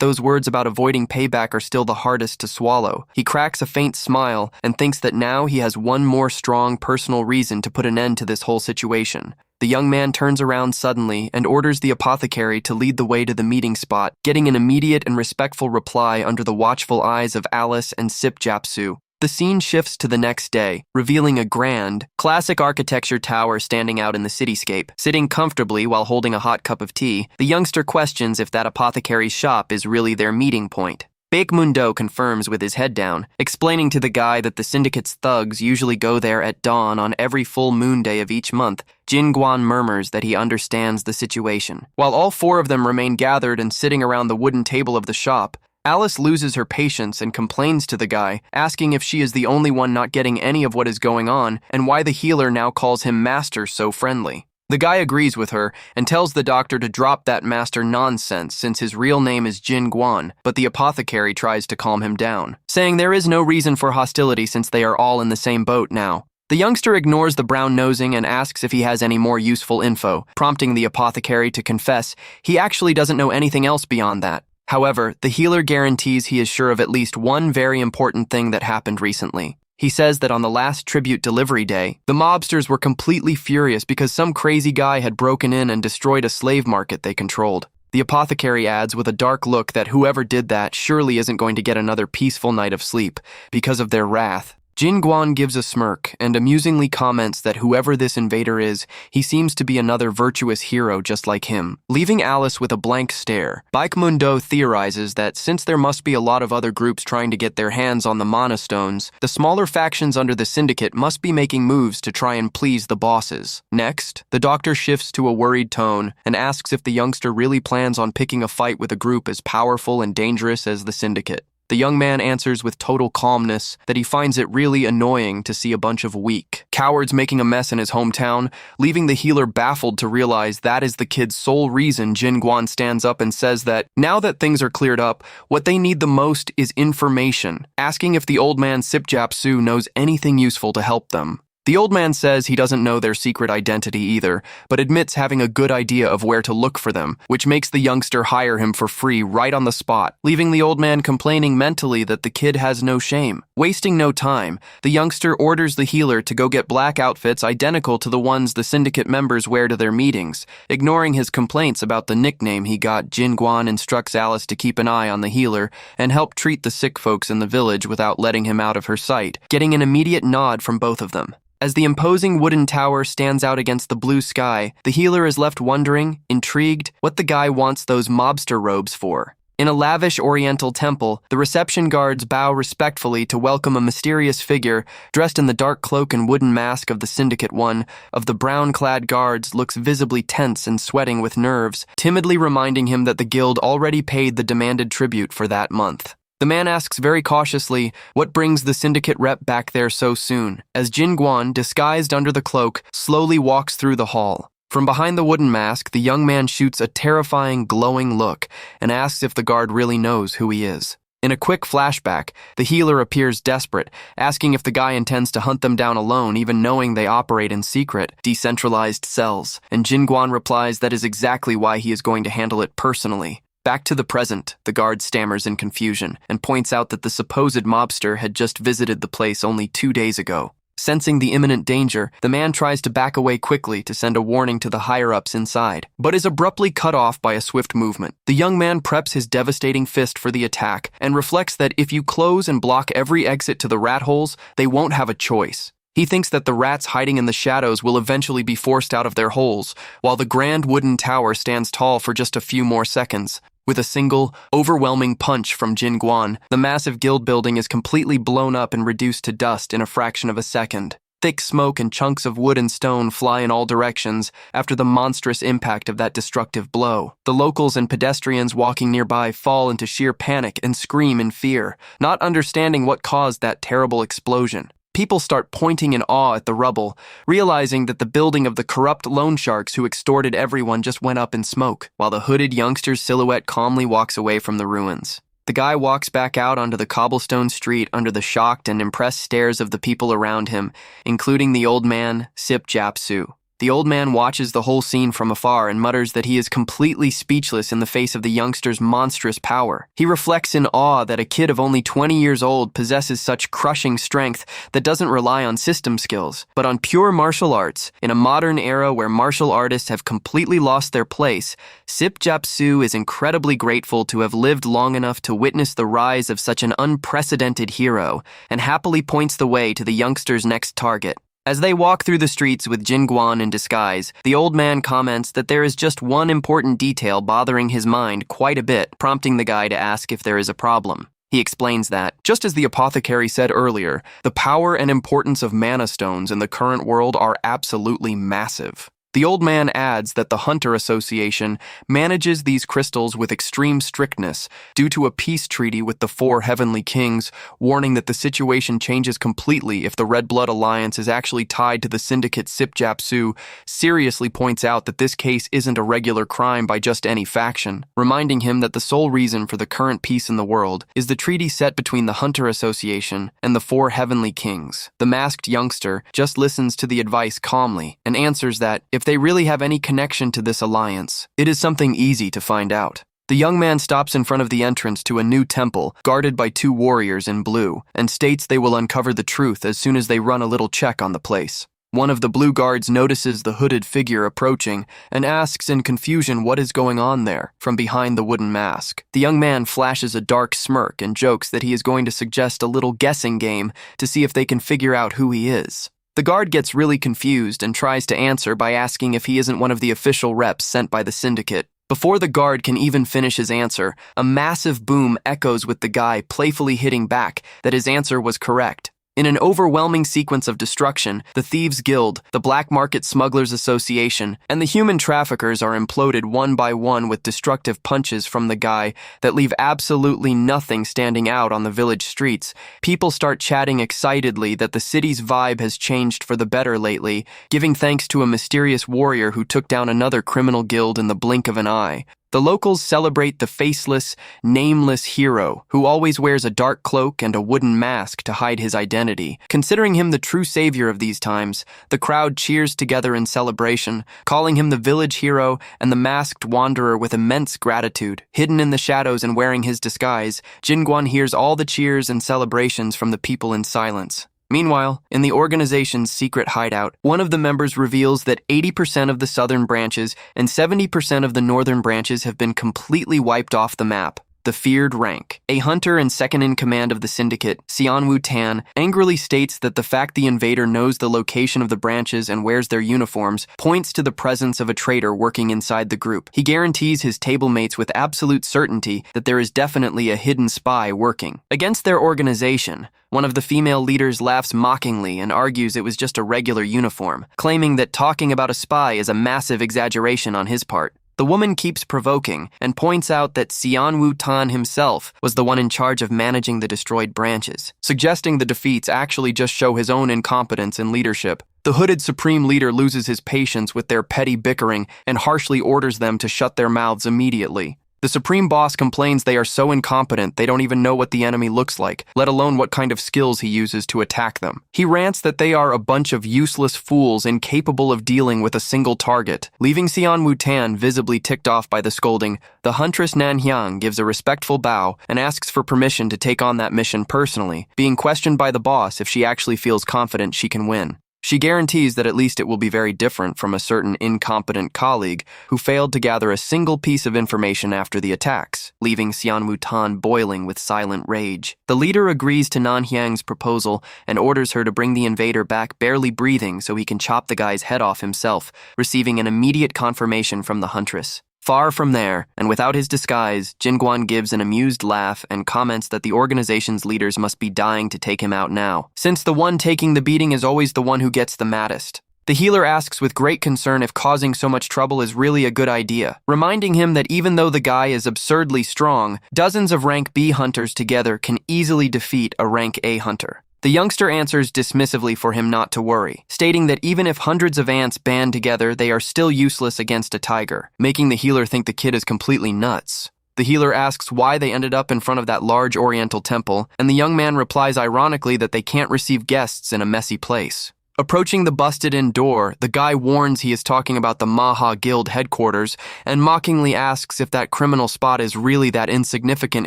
those words about avoiding payback are still the hardest to swallow. He cracks a faint smile and thinks that now he has one more strong personal reason to put an end to this whole situation. The young man turns around suddenly and orders the apothecary to lead the way to the meeting spot, getting an immediate and respectful reply under the watchful eyes of Alice and Sip-Jap-Su. The scene shifts to the next day, revealing a grand, classic architecture tower standing out in the cityscape. Sitting comfortably while holding a hot cup of tea, the youngster questions if that apothecary's shop is really their meeting point. Baekmundo confirms with his head down, explaining to the guy that the syndicate's thugs usually go there at dawn on every full moon day of each month. Jinguan murmurs that he understands the situation. While all four of them remain gathered and sitting around the wooden table of the shop, Alice loses her patience and complains to the guy, asking if she is the only one not getting any of what is going on and why the healer now calls him master so friendly. The guy agrees with her and tells the doctor to drop that master nonsense since his real name is Jinguan, but the apothecary tries to calm him down, saying there is no reason for hostility since they are all in the same boat now. The youngster ignores the brown nosing and asks if he has any more useful info, prompting the apothecary to confess he actually doesn't know anything else beyond that. However, the healer guarantees he is sure of at least one very important thing that happened recently. He says that on the last tribute delivery day, the mobsters were completely furious because some crazy guy had broken in and destroyed a slave market they controlled. The apothecary adds with a dark look that whoever did that surely isn't going to get another peaceful night of sleep because of their wrath. Jinguan gives a smirk and amusingly comments that whoever this invader is, he seems to be another virtuous hero just like him. Leaving Alice with a blank stare, Baekmundo theorizes that since there must be a lot of other groups trying to get their hands on the mana stones, the smaller factions under the syndicate must be making moves to try and please the bosses. Next, the doctor shifts to a worried tone and asks if the youngster really plans on picking a fight with a group as powerful and dangerous as the syndicate. The young man answers with total calmness that he finds it really annoying to see a bunch of weak cowards making a mess in his hometown, leaving the healer baffled to realize that is the kid's sole reason. Jinguan stands up and says that now that things are cleared up, what they need the most is information, asking if the old man Sip-Jap-Su knows anything useful to help them. The old man says he doesn't know their secret identity either, but admits having a good idea of where to look for them, which makes the youngster hire him for free right on the spot, leaving the old man complaining mentally that the kid has no shame. Wasting no time, the youngster orders the healer to go get black outfits identical to the ones the syndicate members wear to their meetings. Ignoring his complaints about the nickname he got, Jinguan instructs Alice to keep an eye on the healer and help treat the sick folks in the village without letting him out of her sight, getting an immediate nod from both of them. As the imposing wooden tower stands out against the blue sky, the healer is left wondering, intrigued, what the guy wants those mobster robes for. In a lavish oriental temple, the reception guards bow respectfully to welcome a mysterious figure dressed in the dark cloak and wooden mask of the syndicate. One of the brown-clad guards looks visibly tense and sweating with nerves, timidly reminding him that the guild already paid the demanded tribute for that month. The man asks very cautiously what brings the syndicate rep back there so soon, as Jinguan, disguised under the cloak, slowly walks through the hall. From behind the wooden mask, the young man shoots a terrifying, glowing look and asks if the guard really knows who he is. In a quick flashback, the healer appears desperate, asking if the guy intends to hunt them down alone, even knowing they operate in secret, decentralized cells, and Jinguan replies that is exactly why he is going to handle it personally. Back to the present, the guard stammers in confusion and points out that the supposed mobster had just visited the place only 2 days ago. Sensing the imminent danger, the man tries to back away quickly to send a warning to the higher-ups inside, but is abruptly cut off by a swift movement. The young man preps his devastating fist for the attack and reflects that if you close and block every exit to the rat holes, they won't have a choice. He thinks that the rats hiding in the shadows will eventually be forced out of their holes, while the grand wooden tower stands tall for just a few more seconds. With a single, overwhelming punch from Jinguan, the massive guild building is completely blown up and reduced to dust in a fraction of a second. Thick smoke and chunks of wood and stone fly in all directions after the monstrous impact of that destructive blow. The locals and pedestrians walking nearby fall into sheer panic and scream in fear, not understanding what caused that terrible explosion. People start pointing in awe at the rubble, realizing that the building of the corrupt loan sharks who extorted everyone just went up in smoke, while the hooded youngster's silhouette calmly walks away from the ruins. The guy walks back out onto the cobblestone street under the shocked and impressed stares of the people around him, including the old man, Sip Japsu. The old man watches the whole scene from afar and mutters that he is completely speechless in the face of the youngster's monstrous power. He reflects in awe that a kid of only 20 years old possesses such crushing strength that doesn't rely on system skills, but on pure martial arts. In a modern era where martial artists have completely lost their place, Sip Japsu is incredibly grateful to have lived long enough to witness the rise of such an unprecedented hero, and happily points the way to the youngster's next target. As they walk through the streets with Jinguan in disguise, the old man comments that there is just one important detail bothering his mind quite a bit, prompting the guy to ask if there is a problem. He explains that, just as the apothecary said earlier, the power and importance of mana stones in the current world are absolutely massive. The old man adds that the Hunter Association manages these crystals with extreme strictness due to a peace treaty with the 4 heavenly kings, warning that the situation changes completely if the Red Blood Alliance is actually tied to the syndicate. Sip Japsu seriously points out that this case isn't a regular crime by just any faction, reminding him that the sole reason for the current peace in the world is the treaty set between the Hunter Association and the 4 heavenly kings. The masked youngster just listens to the advice calmly and answers that if they really have any connection to this alliance, it is something easy to find out. The young man stops in front of the entrance to a new temple, guarded by 2 warriors in blue, and states they will uncover the truth as soon as they run a little check on the place. One of the blue guards notices the hooded figure approaching and asks in confusion what is going on there from behind the wooden mask. The young man flashes a dark smirk and jokes that he is going to suggest a little guessing game to see if they can figure out who he is. The guard gets really confused and tries to answer by asking if he isn't one of the official reps sent by the syndicate. Before the guard can even finish his answer, a massive boom echoes with the guy playfully hitting back that his answer was correct. In an overwhelming sequence of destruction, the Thieves Guild, the Black Market Smugglers Association, and the human traffickers are imploded one by one with destructive punches from the guy that leave absolutely nothing standing out on the village streets. People start chatting excitedly that the city's vibe has changed for the better lately, giving thanks to a mysterious warrior who took down another criminal guild in the blink of an eye. The locals celebrate the faceless, nameless hero who always wears a dark cloak and a wooden mask to hide his identity. Considering him the true savior of these times, the crowd cheers together in celebration, calling him the village hero and the masked wanderer with immense gratitude. Hidden in the shadows and wearing his disguise, Jinguan hears all the cheers and celebrations from the people in silence. Meanwhile, in the organization's secret hideout, one of the members reveals that 80% of the southern branches and 70% of the northern branches have been completely wiped off the map. The feared rank. A hunter and second-in-command of the syndicate, Xianwu Tan, angrily states that the fact the invader knows the location of the branches and wears their uniforms points to the presence of a traitor working inside the group. He guarantees his tablemates with absolute certainty that there is definitely a hidden spy working. Against their organization, one of the female leaders laughs mockingly and argues it was just a regular uniform, claiming that talking about a spy is a massive exaggeration on his part. The woman keeps provoking and points out that Xianwu Tan himself was the one in charge of managing the destroyed branches, suggesting the defeats actually just show his own incompetence in leadership. The hooded supreme leader loses his patience with their petty bickering and harshly orders them to shut their mouths immediately. The supreme boss complains they are so incompetent they don't even know what the enemy looks like, let alone what kind of skills he uses to attack them. He rants that they are a bunch of useless fools incapable of dealing with a single target. Leaving Xian Wutan visibly ticked off by the scolding, the huntress Nanhyang gives a respectful bow and asks for permission to take on that mission personally, being questioned by the boss if she actually feels confident she can win. She guarantees that at least it will be very different from a certain incompetent colleague who failed to gather a single piece of information after the attacks, leaving Xian Wutan boiling with silent rage. The leader agrees to Nanhyang's proposal and orders her to bring the invader back barely breathing so he can chop the guy's head off himself, receiving an immediate confirmation from the huntress. Far from there, and without his disguise, Jinguan gives an amused laugh and comments that the organization's leaders must be dying to take him out now, since the one taking the beating is always the one who gets the maddest. The healer asks with great concern if causing so much trouble is really a good idea, reminding him that even though the guy is absurdly strong, dozens of rank B hunters together can easily defeat a rank A hunter. The youngster answers dismissively for him not to worry, stating that even if hundreds of ants band together, they are still useless against a tiger, making the healer think the kid is completely nuts. The healer asks why they ended up in front of that large oriental temple, and the young man replies ironically that they can't receive guests in a messy place. Approaching the busted-in door, the guy warns he is talking about the Maha Guild headquarters and mockingly asks if that criminal spot is really that insignificant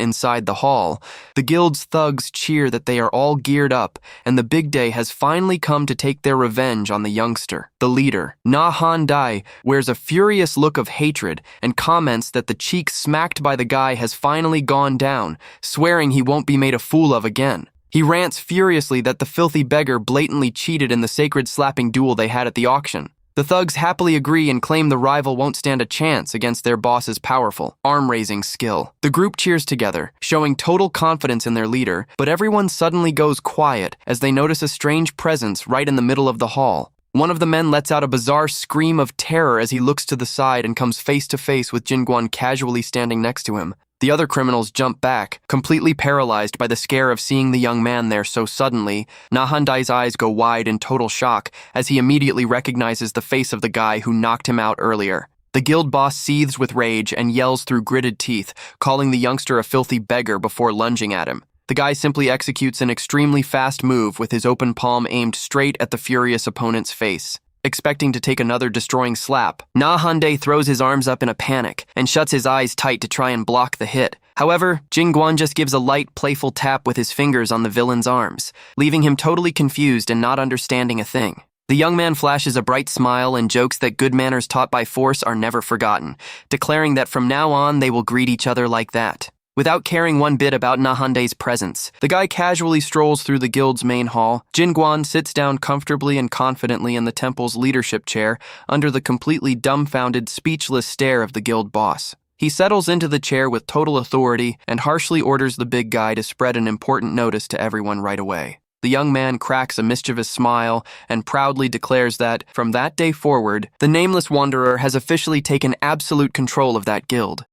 inside the hall. The guild's thugs cheer that they are all geared up and the big day has finally come to take their revenge on the youngster. The leader, Na Han Dai, wears a furious look of hatred and comments that the cheek smacked by the guy has finally gone down, swearing he won't be made a fool of again. He rants furiously that the filthy beggar blatantly cheated in the sacred slapping duel they had at the auction. The thugs happily agree and claim the rival won't stand a chance against their boss's powerful, arm-raising skill. The group cheers together, showing total confidence in their leader, but everyone suddenly goes quiet as they notice a strange presence right in the middle of the hall. One of the men lets out a bizarre scream of terror as he looks to the side and comes face to face with Jinguan casually standing next to him. The other criminals jump back, completely paralyzed by the scare of seeing the young man there so suddenly. Nahandai's eyes go wide in total shock as he immediately recognizes the face of the guy who knocked him out earlier. The guild boss seethes with rage and yells through gritted teeth, calling the youngster a filthy beggar before lunging at him. The guy simply executes an extremely fast move with his open palm aimed straight at the furious opponent's face. Expecting to take another destroying slap, Na Hande throws his arms up in a panic and shuts his eyes tight to try and block the hit. However, Jinguan just gives a light, playful tap with his fingers on the villain's arms, leaving him totally confused and not understanding a thing. The young man flashes a bright smile and jokes that good manners taught by force are never forgotten, declaring that from now on they will greet each other like that. Without caring one bit about Nahande's presence, the guy casually strolls through the guild's main hall. Jinguan sits down comfortably and confidently in the temple's leadership chair under the completely dumbfounded, speechless stare of the guild boss. He settles into the chair with total authority and harshly orders the big guy to spread an important notice to everyone right away. The young man cracks a mischievous smile and proudly declares that, from that day forward, the nameless wanderer has officially taken absolute control of that guild.